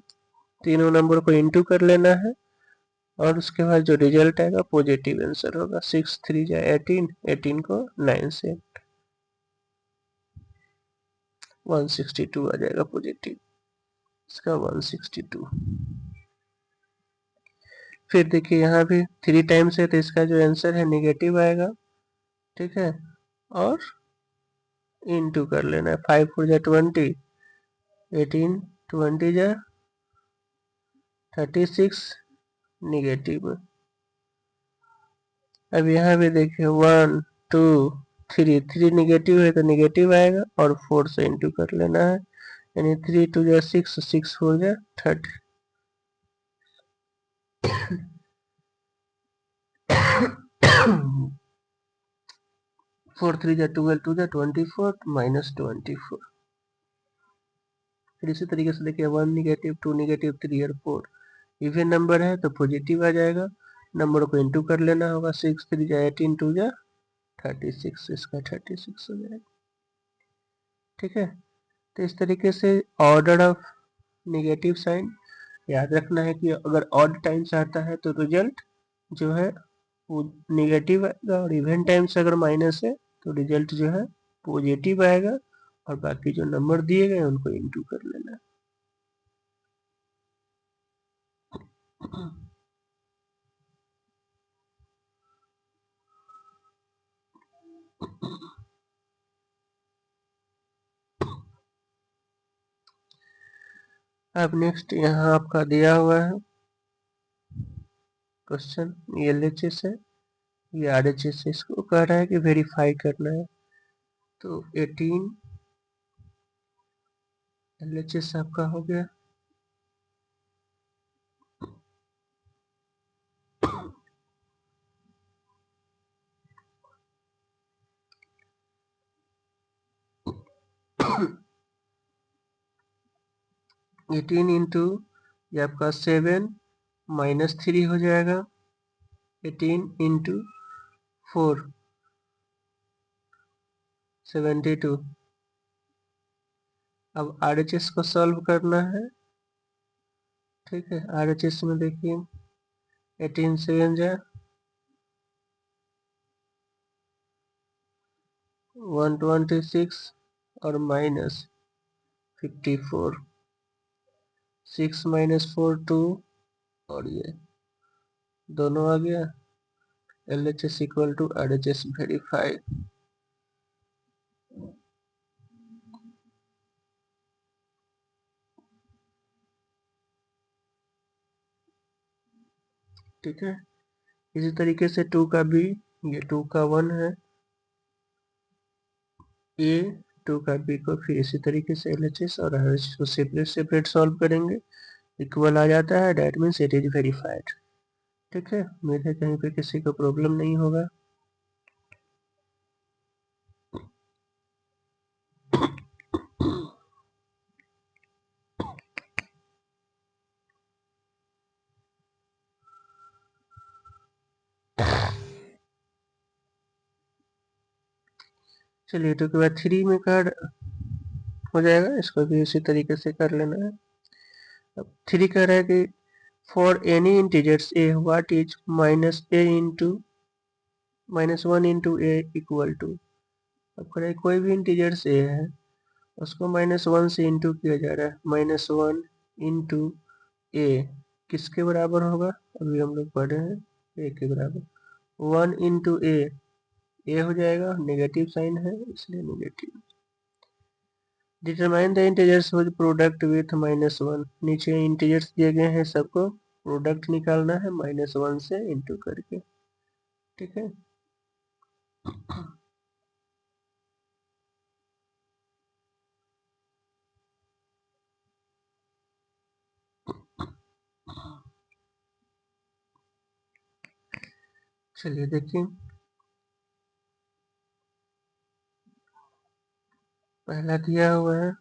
Speaker 1: तीनों नंबर को इंटू कर लेना है और उसके बाद जो रिजल्ट आएगा पॉजिटिव आंसर होगा। 6 3 जा 18, 18 को 9 से 162 आ जाएगा पॉजिटिव, इसका 162। फिर देखिए यहाँ भी 3 टाइम्स है तो इसका जो आंसर है नेगेटिव आएगा। ठीक है, और इंटू कर लेना है, 5 4 जा 20, 18 20 जा 36 नेगेटिव में। अब यहाँ भी देखिए 1 2 3, 3 नेगेटिव है तो नेगेटिव आएगा और 4 से इंटू कर लेना है, यानी 3 2 जा 6, 6 4 जा 30, 4 3 जा 12, 2 जा 24 माइनस 24। फिर इसी तरीके से देखिए 1 नेगेटिव 2 नेगेटिव 3 और 4 इवन नंबर है तो पॉजिटिव आ जाएगा, नंबर को इंटू कर लेना होगा, 6 3 जा 18, 2 जा 36, इसका 36 हो जाएगा। ठीक है, तो इस तरीके से ऑर्डर ऑफ नेगेटिव साइन याद रखना है कि अगर ऑड टाइम्स आता है तो रिजल्ट जो है वो नेगेटिव आएगा, और इवन टाइम्स अगर माइनस है तो रिजल्ट जो है पॉजिटिव आएगा, और बाकी जो नंबर दिए गए उनको इंटू कर लेना है। अब नेक्स्ट यहाँ आपका दिया हुआ है क्वेश्चन, ये LHS है, ये RHS है, इसको कह रहा है कि वेरीफाई करना है। तो 18 LHS आपका हो गया, एटीन इंटू ये आपका 7 माइनस 3 हो जाएगा, 18 इंटू 4 72। अब RHS को सॉल्व करना है। ठीक है, RHS में देखिए 18 7 जा 126 और माइनस 54, 6 माइनस 4 2, और ये दोनों आ गया। LHS equal to RHS verify. ठीक है, इसी तरीके से 2 का भी, ये 2 का 1 है, ए 2 का बी को फिर इसी तरीके से LHS और RHS को सेपरेट सेपरेट सॉल्व करेंगे, इक्वल आ जाता है, that means it is verified. ठीक है, उम्मीद है कहीं पे किसी को प्रॉब्लम नहीं होगा। चलिए 2 के बाद 3 में कार्ड हो जाएगा, इसको भी इसी तरीके से कर लेना है। अब 3 कह रहा है कि for any integers a what is minus a into minus 1 into A equal to. अब कह रहा है कोई भी इंटीजर्स ए है उसको माइनस 1 से इंटू किया जा रहा है, माइनस 1 इंटू ए किसके बराबर होगा, अभी हम लोग पढ़े हैं ए के बराबर, 1 इंटू ए हो जाएगा, नेगेटिव साइन है इसलिए negative. Determine the integers with product with minus 1, नीचे इंटीजर्स दिए गए हैं, सबको प्रोडक्ट निकालना है माइनस 1 से इंटू करके। ठीक है, चलिए देखिए पहला दिया हुआ है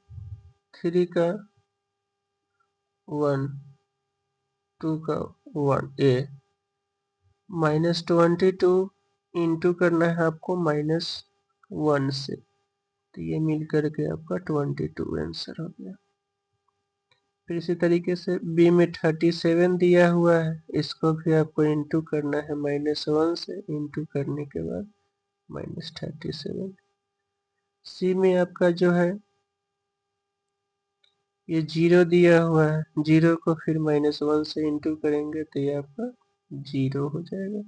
Speaker 1: 3 का 1, 2 का 1 ए, माइनस 22 इंटू करना है आपको -1 से, तो ये मिल करके आपका 22 आंसर हो गया। फिर इसी तरीके से बी में 37 दिया हुआ है, इसको भी आपको इंटू करना है -1 से, इंटू करने के बाद -37। सी में आपका जो है ये 0 दिया हुआ है, 0 को फिर -1 से इंटू करेंगे तो ये आपका 0 हो जाएगा।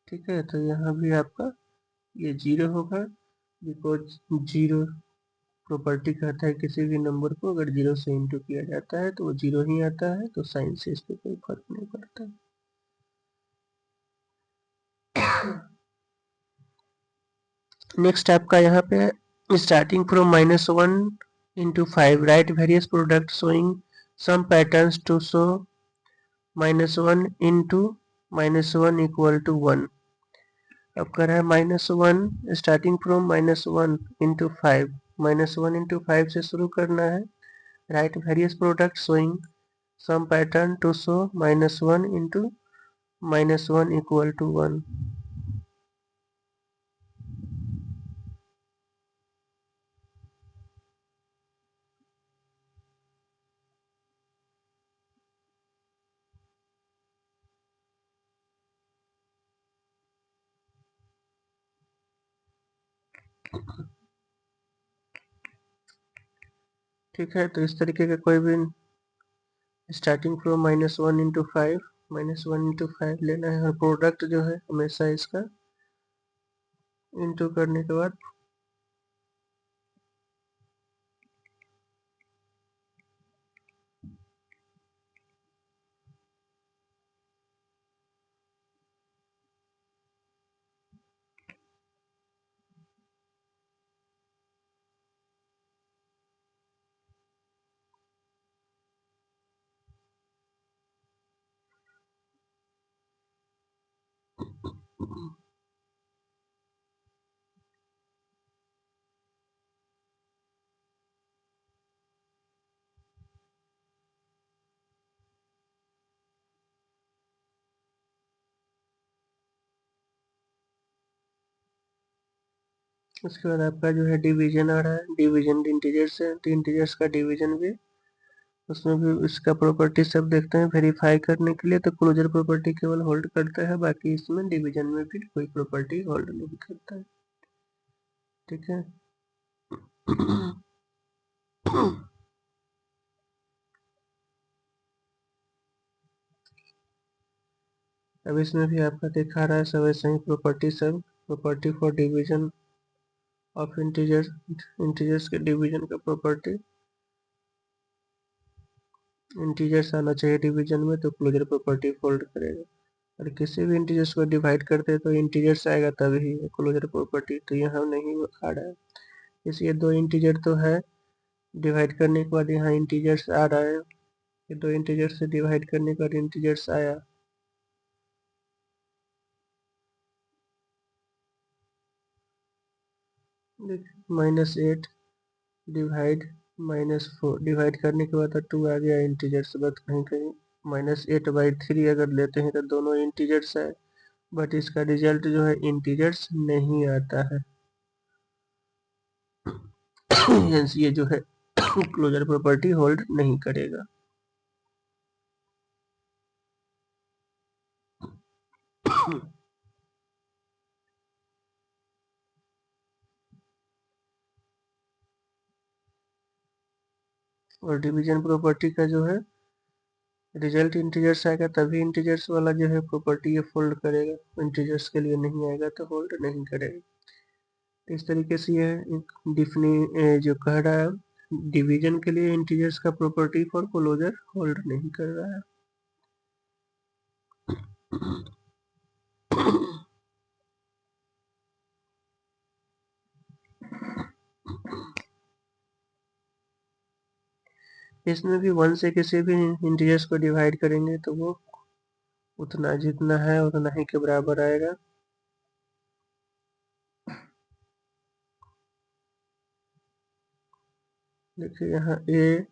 Speaker 1: ठीक है, तो यहाँ भी आपका ये 0 होगा, बिकॉज 0 प्रॉपर्टी कहता है किसी भी नंबर को अगर 0 से इंटू किया जाता है तो वो 0 ही आता है, तो साइन से इस पर कोई फर्क नहीं पड़ता। नेक्स्ट आपका यहाँ पे starting from -1 into 5 write various product showing some patterns to show -1 into -1 equal to 1। अब कर रहा है -1 स्टार्टिंग फ्रॉम -1 into 5, -1 into 5 से शुरू करना है। Write various product showing some pattern to show -1 into -1 equal to 1। ठीक है, तो इस तरीके का कोई भी स्टार्टिंग फ्रॉम -1 into 5, -1 into 5 लेना है, और प्रोडक्ट जो है हमेशा इसका इंटू करने के बाद उसके बाद आपका जो है डिवीजन आ रहा है, डिवीजन इंटीजर्स है, तो इंटीजर्स का डिवीजन भी, उसमें भी इसका प्रॉपर्टी सब देखते हैं वेरीफाई करने के लिए, तो क्लोजर प्रॉपर्टी केवल होल्ड करता है, बाकी इसमें डिवीजन में भी कोई प्रॉपर्टी होल्ड नहीं करता है। ठीक है। अब इसमें भी आपका दिखा रहा है सब ऐसे ही प्रॉपर्टी, सब property for division of integers, integers के डिवीजन का प्रॉपर्टी, इंटीजर्स आना चाहिए डिवीजन में तो क्लोजर प्रॉपर्टी फोल्ड करेगा, और किसी भी इंटीजर्स को डिवाइड करते हैं तो इंटीजर्स आएगा तभी क्लोजर प्रॉपर्टी, तो यहाँ नहीं आ रहा है। इसलिए दो इंटीजर तो है, डिवाइड करने के बाद यहाँ इंटीजर्स आ रहा है, ये दो इंटीजर से डिवाइड करने के बाद इंटीजर्स आया, -8 डिवाइड -4, डिवाइड करने के बाद 2 आ गया इंटीजर्स, बट कहीं कहीं -8/3 अगर लेते हैं तो दोनों इंटीजर्स है, बट इसका रिजल्ट जो है इंटीजर्स नहीं आता है। हेंस ये जो है क्लोजर प्रॉपर्टी होल्ड नहीं करेगा। और डिवीजन प्रॉपर्टी का जो है रिजल्ट इंटीजर्स आएगा तभी इंटीजर्स वाला जो है प्रॉपर्टी ये फोल्ड करेगा, इंटीजर्स के लिए नहीं आएगा तो होल्ड नहीं करेगा। तो इस तरीके से ये एक डिफनी जो कह रहा है डिवीजन के लिए इंटीजर्स का प्रॉपर्टी फॉर क्लोजर होल्ड नहीं कर रहा है। इसमें भी 1 से किसी भी इंटीजर्स को डिवाइड करेंगे तो वो उतना जितना है उतना ही के बराबर आएगा। देखिए यहाँ ए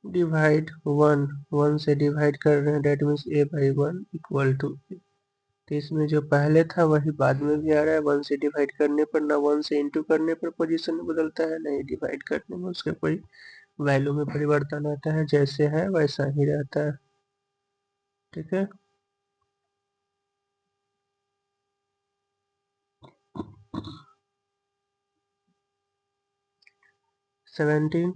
Speaker 1: डिवाइड 1 से डिवाइड कर रहे हैं, that means a/1 equal to A. तो इसमें जो पहले था वही बाद में भी आ रहा है। 1 से डिवाइड करने पर ना 1 से इंटू करने पर पोजीशन बदलता है, नहीं डिवाइड करने में उसके कोई वैल्यू में परिवर्तन आता है, जैसे है वैसा ही रहता है। ठीक है। सेवेंटीन।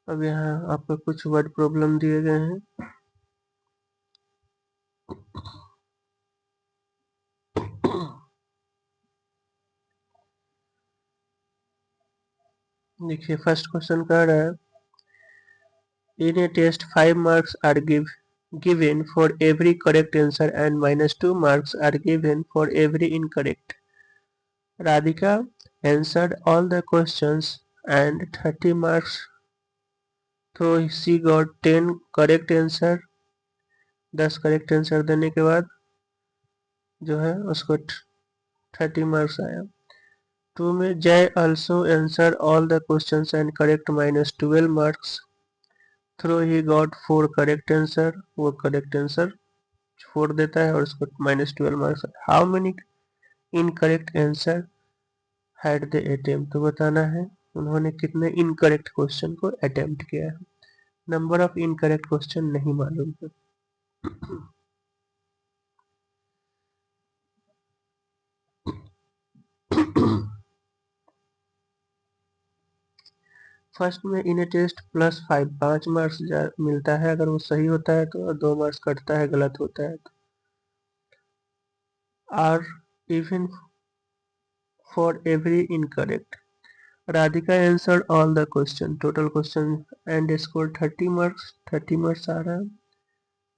Speaker 1: अब यहाँ आपका कुछ वर्ड प्रॉब्लम दिए गए हैं। देखिए फर्स्ट क्वेश्चन कह रहा है, in A test 5 marks are given for every correct answer and -2 marks are given for every incorrect. Radhika answered all the questions and 30 marks, so she got 10 correct answer। 10 correct answer देने के बाद जो है उसको 30 मार्क्स आया। 2 में जय also answered all the questions and correct -12 marks, through he got 4 correct answer। वो करेक्ट आंसर 4 देता है और उसको -12 marks. How many incorrect answer had they attempt, तो बताना है उन्होंने कितने इनकरेक्ट क्वेश्चन को अटेम्प्ट किया है। नंबर ऑफ इनकरेक्ट क्वेश्चन नहीं मालूम है। फर्स्ट में इन ए टेस्ट +5 5 मार्क्स मिलता है, अगर वो सही होता है तो 2 मार्क्स कटता है, गलत होता है तो। Are even for every incorrect, Radhika answered all the question, total question and score 30 marks, 30 marks आ रहा है।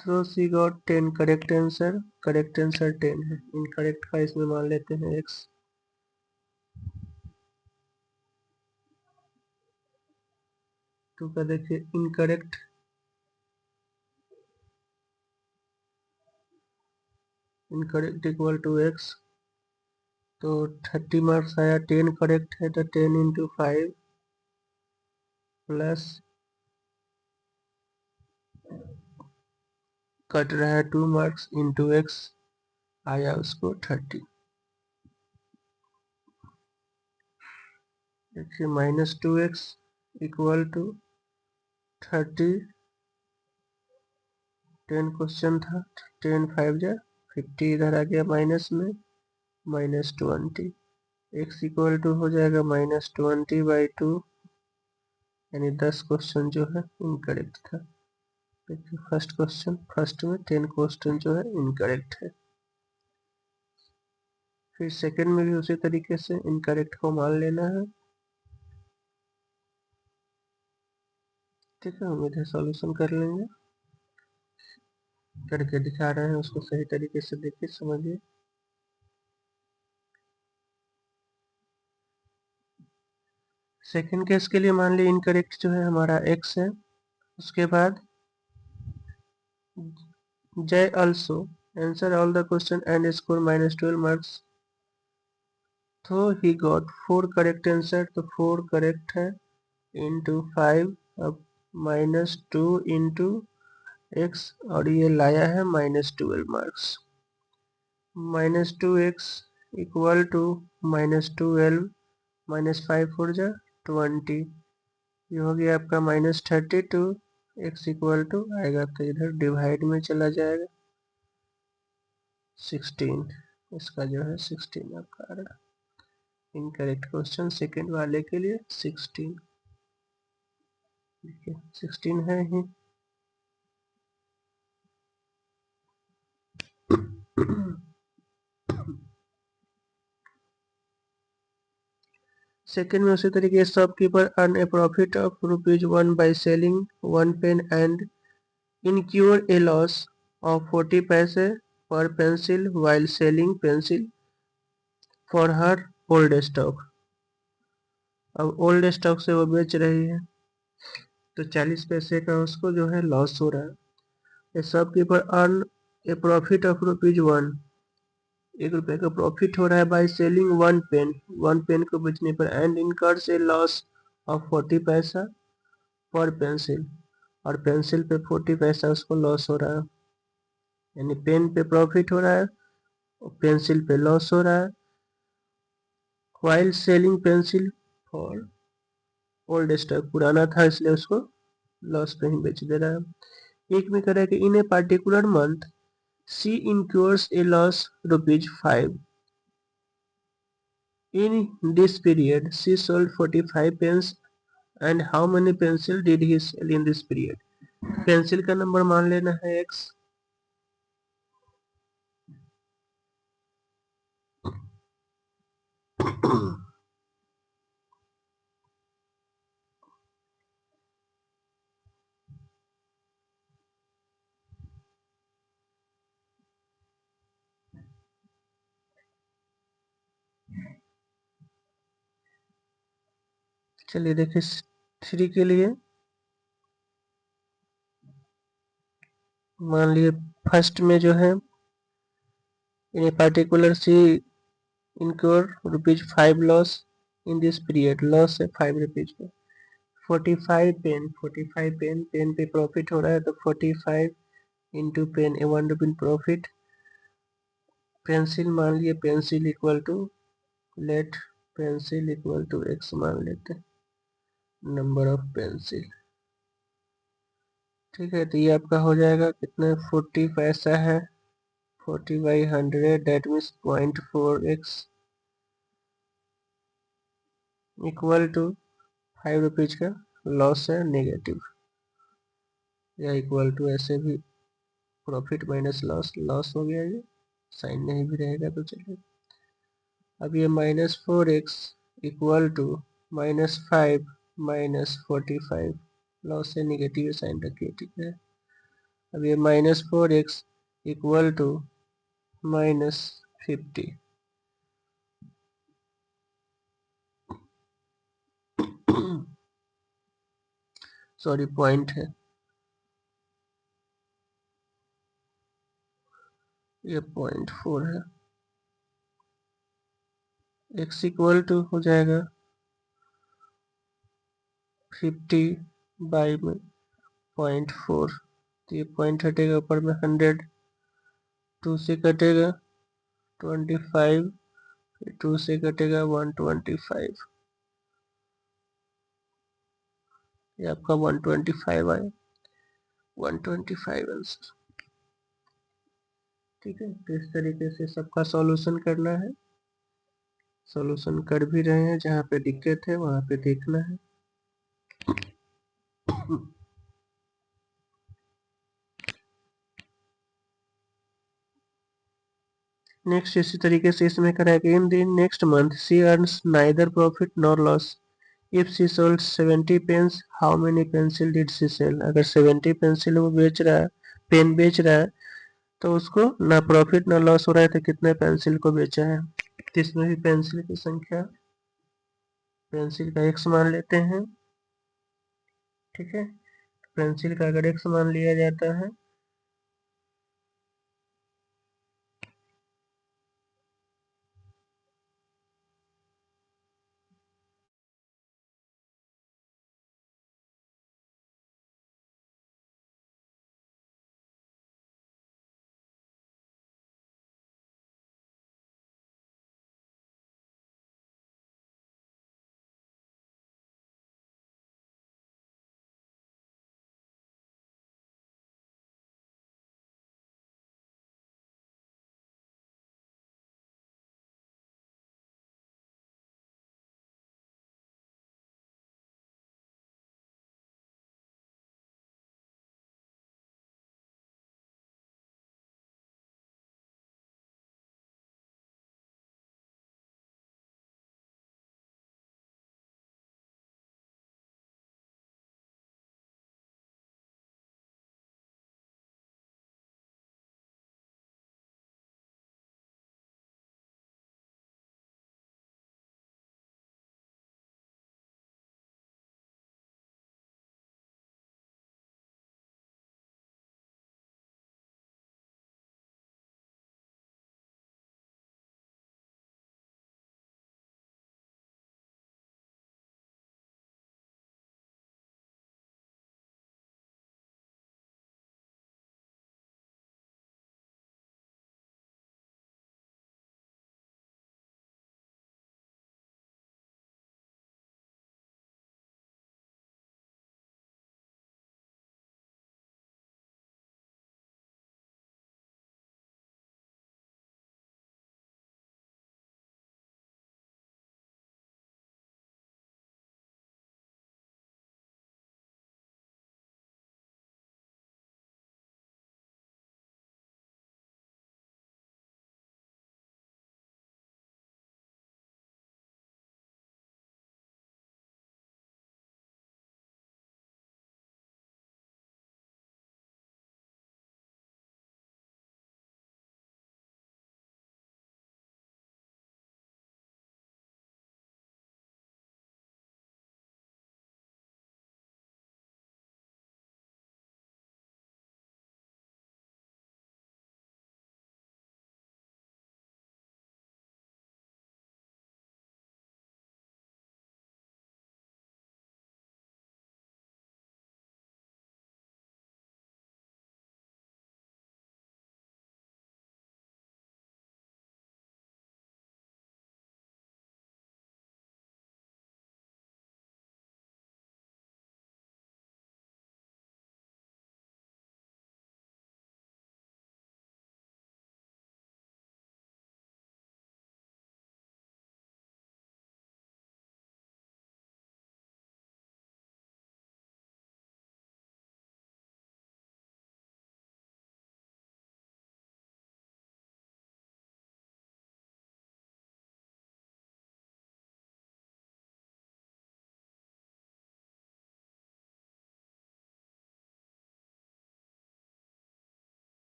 Speaker 1: Through she got 10 correct answer, correct answer 10 है, इनकरेक्ट का इसमें मान लेते हैं x। 2 का देखिए incorrect, incorrect equal to x, तो 30 मार्क्स आया। 10 करेक्ट है तो 10 इंटू 5 प्लस कट रहा है 2 मार्क्स इंटू x, आया उसको 30। देखिए -2x इक्वल टू 30, 10 क्वेश्चन था, 10 5 जा 50, इधर आ गया माइनस में -20, x इक्वल टू हो जाएगा -20/2, यानी 10 क्वेश्चन जो है इनकरेक्ट था। देखिए फर्स्ट क्वेश्चन, फर्स्ट में 10 क्वेश्चन जो है इनकरेक्ट है। फिर सेकंड में भी उसी तरीके से इनकरेक्ट को मान लेना है। ठीक है, उम्मीद है सॉल्यूशन कर लेंगे। करके दिखा रहे हैं, उसको सही तरीके से देखिए समझिए। सेकंड केस के लिए मान ली इनकरेक्ट जो है हमारा x है, उसके बाद जय also answer all the question and score -12 marks, तो he got 4 करेक्ट आंसर, तो 4 करेक्ट है इंटू 5, अब -2 इंटू x, और ये लाया है -12 मार्क्स। -2x इक्वल टू -12 -5 4 जा 20, ये हो गया आपका -32। x इक्वल टू आएगा तो इधर डिवाइड में चला जाएगा 16, इसका जो है 16 आपका आ रहा है। इनकरेक्ट क्वेश्चन सेकंड वाले के लिए 16, देखिए 16 है ही। सेकंड में उसी तरीके shopkeeper earn a profit of ₹1 by selling 1 pen and incur a loss of 40 पैसे per pencil while selling pencil for her old stock। अब ओल्ड स्टॉक से वो बेच रही है तो 40 पैसे का उसको जो है लॉस हो रहा है। ए shopkeeper earn a profit of ₹1, 1 रुपए का प्रॉफिट हो रहा है बाय सेलिंग 1 पेन को बेचने पर, and incurs A loss of 40 पैसा पर पेंसिल, और पेंसिल पे 40 पैसा उसको लॉस हो रहा है, यानी पेन पे प्रॉफिट हो रहा है और पेंसिल पे लॉस हो रहा है। While selling pencil for old stock, पुराना था इसलिए उसको लॉस पे ही बेच दे रहा है। एक में कह रहा है कि in a particular month she incurs a loss ₹5. In this period she sold 45 pens, and how many pencil did he sell in this period? Pencil का नंबर मान लेना है x, चलिए देखिए 3 के लिए मान लिए फर्स्ट में जो है in a particular she incur ₹5 loss in this period, loss है ₹5 पे। 45 पेन पे प्रॉफिट हो रहा है तो 45 into pen, 1 rupee profit. Pencil मान लिए pencil equal to, let pencil equal to x मान लेते हैं, नंबर ऑफ पेंसिल। ठीक है, तो ये आपका हो जाएगा कितना, 40 पैसा है, 40/100 that means 0.4x equal to 5 rupees का लॉस है नेगेटिव, या इक्वल टू ऐसे भी प्रॉफिट माइनस लॉस, लॉस हो गया, ये साइन नहीं भी रहेगा तो चलिए। अब ये -4x इक्वल टू -5 -45, लॉस से निगेटिव साइन रखिए, ठीक है। अब ये -4x equal to -50, sorry point है, ये 0.4 है। x इक्वल टू हो जाएगा 50/0.4, तो ये पॉइंट हटेगा ऊपर में 100, 2 से कटेगा 25, 2 से कटेगा 125, ये आपका 125 आया, 125 आंसर। ठीक है, तो इस तरीके से सबका सॉल्यूशन करना है, सॉल्यूशन कर भी रहे हैं, जहाँ पे दिक्कत है वहाँ पे देखना है। नेक्स्ट इसी तरीके से इसमें कराएगा, in the next month she earns neither profit nor loss if she sold 70 pens, how many pencil did she sell. अगर 70 पेंसिल वो बेच रहा है, पेन बेच रहा है, तो उसको ना प्रॉफिट ना लॉस हो रहा है, तो कितने पेंसिल को बेचा है। तो इसमें भी पेंसिल की संख्या, पेंसिल का x मान लेते हैं, ठीक है। पेंसिल का अगर x मान लिया जाता है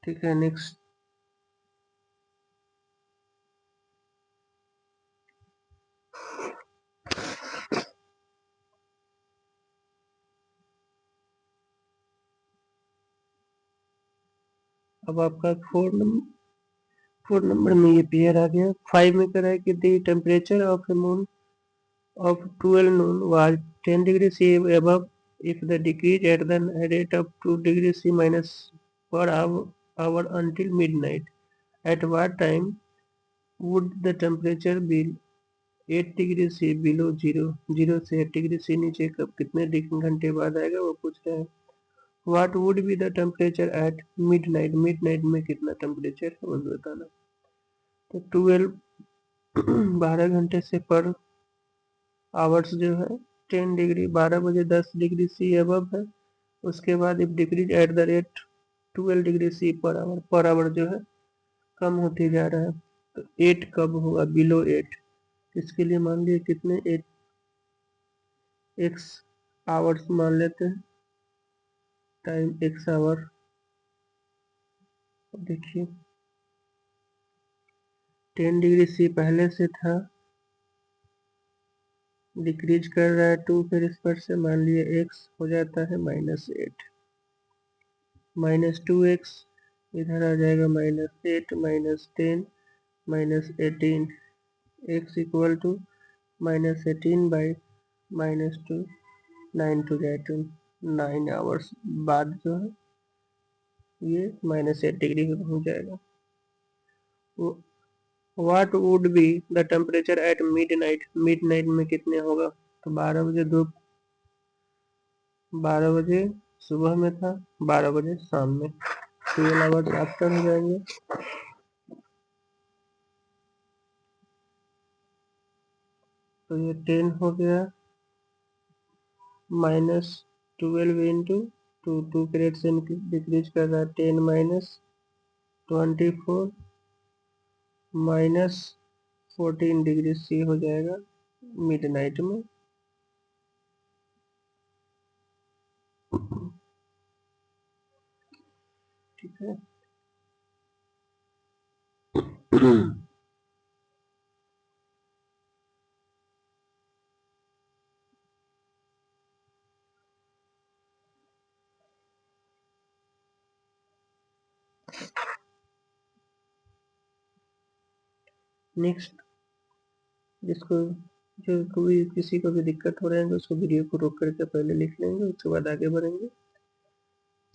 Speaker 1: ठीक है। नेक्स्ट, अब आपका 4 नंबर में ये पेयर आ गया। 5 में कह रहा है कि the temperature of A moon of 12 noon was 10 degrees C above if the decrease at the rate of 2 degrees C minus per hour until midnight. At what time would the temperature be 8 degree C below zero? 0 से 8 डिग्री C नीचे कब कितने घंटे बाद आएगा वो पूछ रहा है। What would be the temperature at midnight? midnight में कितना टेम्परेचर है वो बताना। तो 12 घंटे से पर आवर्स जो है 10 डिग्री, 12 बजे 10 डिग्री सी अबव है। उसके बाद if decrease at the rate 12 degree C per hour जो है कम होती जा रहा है। तो 8 कब होगा? बिलो 8। इसके लिए मान लिए कितने 8 एक्स आवर्स मान लेते हैं, टाइम एक्स आवर। देखिए 10 डिग्री सी पहले से था, डिक्रीज कर रहा है 2, फिर इस पर से मान लिए एक्स हो जाता है -8, -2x इधर आ जाएगा -8 -10 -18 x equal to -18 by -2 9 to जाए टू 9 आवर्स बाद जो है ये -8 डिग्री पे पहुंच जाएगा। What would be the temperature at midnight? Midnight में कितने होगा? तो 12 बजे 12 बजे सुबह में था, 12 बजे शाम में, 12 आवर्स आफ्टर हो जाएंगे। तो ये 10 हो गया -12 इंटू 2 के रेट से डिक्रीज कर रहा है 10 -24 -14 डिग्री सी हो जाएगा मिडनाइट में। ठीक है। नेक्स्ट, जिसको जो कोई किसी को भी दिक्कत हो रहा है उसको वीडियो को रोक करके पहले लिख लेंगे, उसके बाद आगे बढ़ेंगे।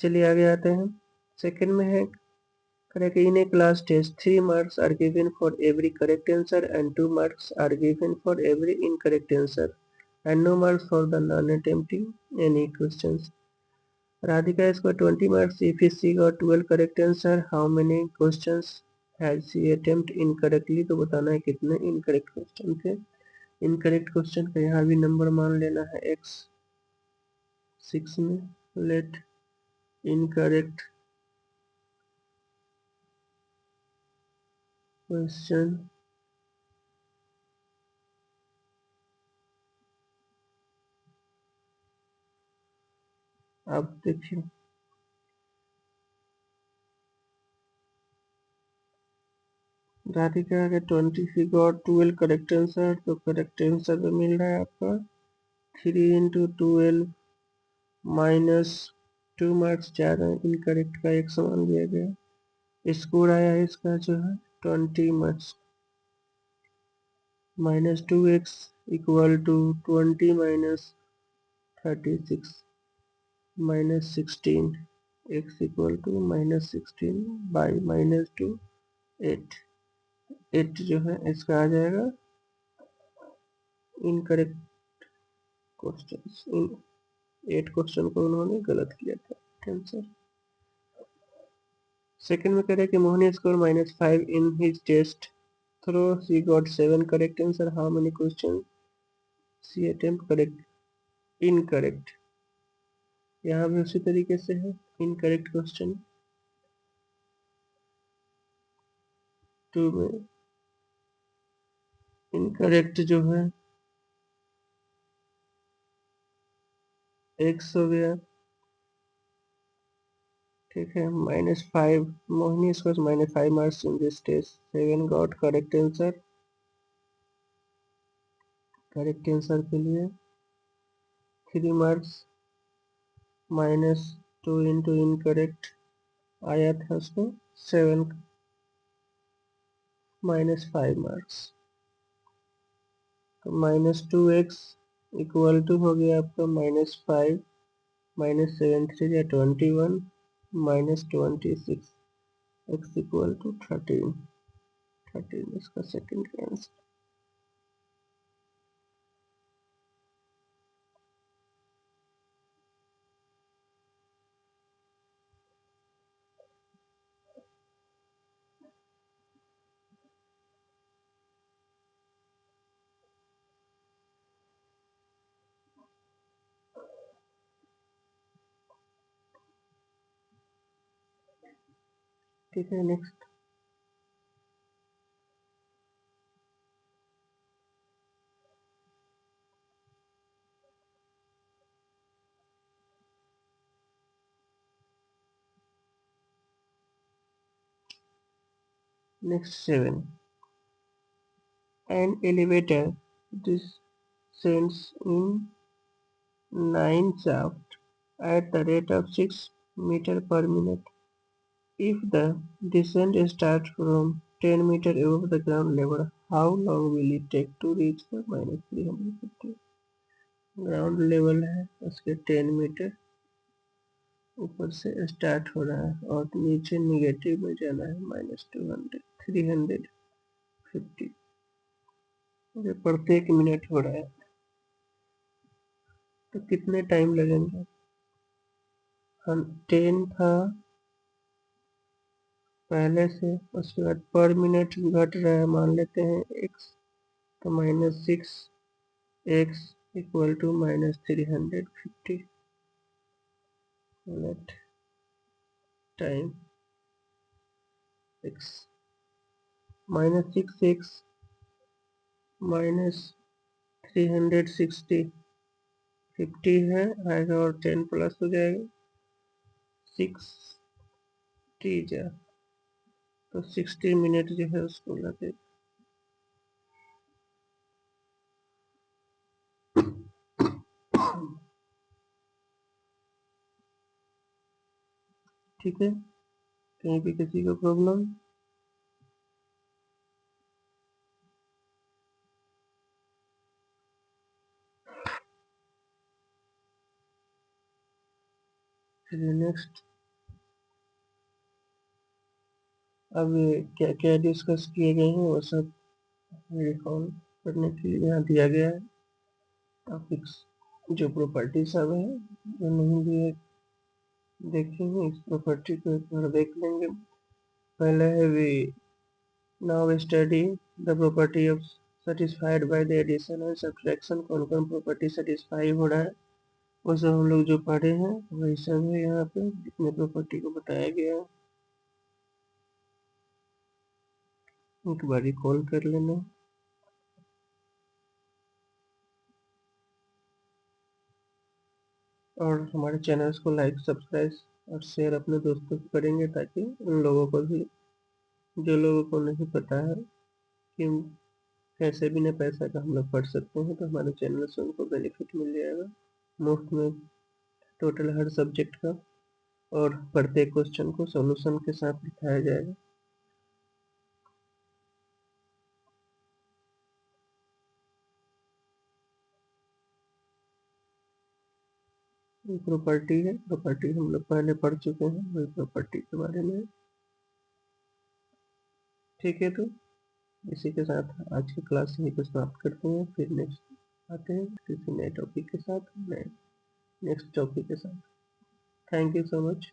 Speaker 1: चलिए आगे आते हैं। सेकंड में है correct in a class test 3 marks are given for every correct answer and 2 marks are given for every incorrect answer and no marks for the non-attempting any questions. Radhika scored 20 marks if she got 12 correct answer. How many questions has she attempted incorrectly? तो बताना है कितने incorrect question थे। incorrect question का यहाँ भी नंबर मान लेना है x 6 में। let incorrect question अब देखिए राधिका के 20 सी गॉट 12 करेक्ट आंसर, तो करेक्ट आंसर में मिल रहा है आपका 3 इंटू 12 -2 मार्क्स जा रहे हैं, इनकरेक्ट का एक समान दिया गया। स्कोर आया है इसका जो है 20 marks -2x equal to 20 -36 -16 x equal to -16 by -2 8 8 जो है इसका आ जाएगा इनकरेक्ट क्वेश्चन। इन 8 क्वेश्चन को उन्होंने गलत किया था आंसर। सेकंड में कह रहे हैं कि Mohini score -5 in his test through she got 7 correct answer. How many question she attempt correct incorrect? यहाँ भी उसी तरीके से है इनकरेक्ट क्वेश्चन 2 में इनकरेक्ट जो है x हो गया, ठीक है, -5 Mohini scores -5 marks in this test. 7 got correct answer. Correct answer के लिए 3 marks, -2 into इनकरेक्ट आया था उसको 7 -5 marks. तो -2x इक्वल टू हो गया आपका -5 -7 3 या 21 -26 x इक्वल टू 13 इसका सेकंड आंसर। ठीक है, next next 7 an elevator descends in 9 shaft at the rate of 6 meter per minute. If the descent starts from 10 meter above the ground level, how long will it take to reach the -350? Ground level है उसके 10 मीटर ऊपर से स्टार्ट हो रहा है और नीचे निगेटिव में जाना है -200 350 प्रत्येक मिनट हो रहा है। तो कितने टाइम लगेंगे? हम 10 था पहले से, उसके बाद पर मिनट घट रहा है, मान लेते हैं x, तो -6 x equal to -350 minute time x -6x -360 50 है आएगा और 10 प्लस हो जाएगा 60 जा, तो 60 मिनट जो है उसको लगे। ठीक है, कहीं भी किसी को प्रॉब्लम? नेक्स्ट, अब क्या क्या डिस्कस किए गए हैं वो सब रिकॉल करने के लिए यहाँ दिया गया है टॉपिक्स, जो प्रॉपर्टी सब है, जो नहीं भी देखेंगे इस प्रॉपर्टी को एक बार देख लेंगे। पहला है we now study the property of satisfied by the addition and subtraction. कौन कौन प्रॉपर्टी सेटिस्फाई हो रहा है वो सब हम लोग जो पढ़े हैं वही सब है यहाँ पे, जितने प्रॉपर्टी को बताया गया है एक बार रिकॉल कर लेना। और हमारे चैनल्स को लाइक सब्सक्राइब और शेयर अपने दोस्तों को करेंगे, ताकि उन लोगों को भी, जो लोगों को नहीं पता है कि कैसे बिना पैसा का हम लोग पढ़ सकते हैं, तो हमारे चैनल से उनको बेनिफिट मिल जाएगा मुफ्त में, टोटल हर सब्जेक्ट का, और प्रत्येक क्वेश्चन को सॉल्यूशन के साथ दिखाया जाएगा। प्रॉपर्टी है, प्रॉपर्टी हम लोग पहले पढ़ चुके हैं, वही प्रॉपर्टी के बारे में। ठीक है, तो इसी के साथ आज की क्लास यहीं पर समाप्त करते हैं, फिर नेक्स्ट आते हैं किसी नए टॉपिक के साथ, नेक्स्ट टॉपिक के साथ। Thank you so much.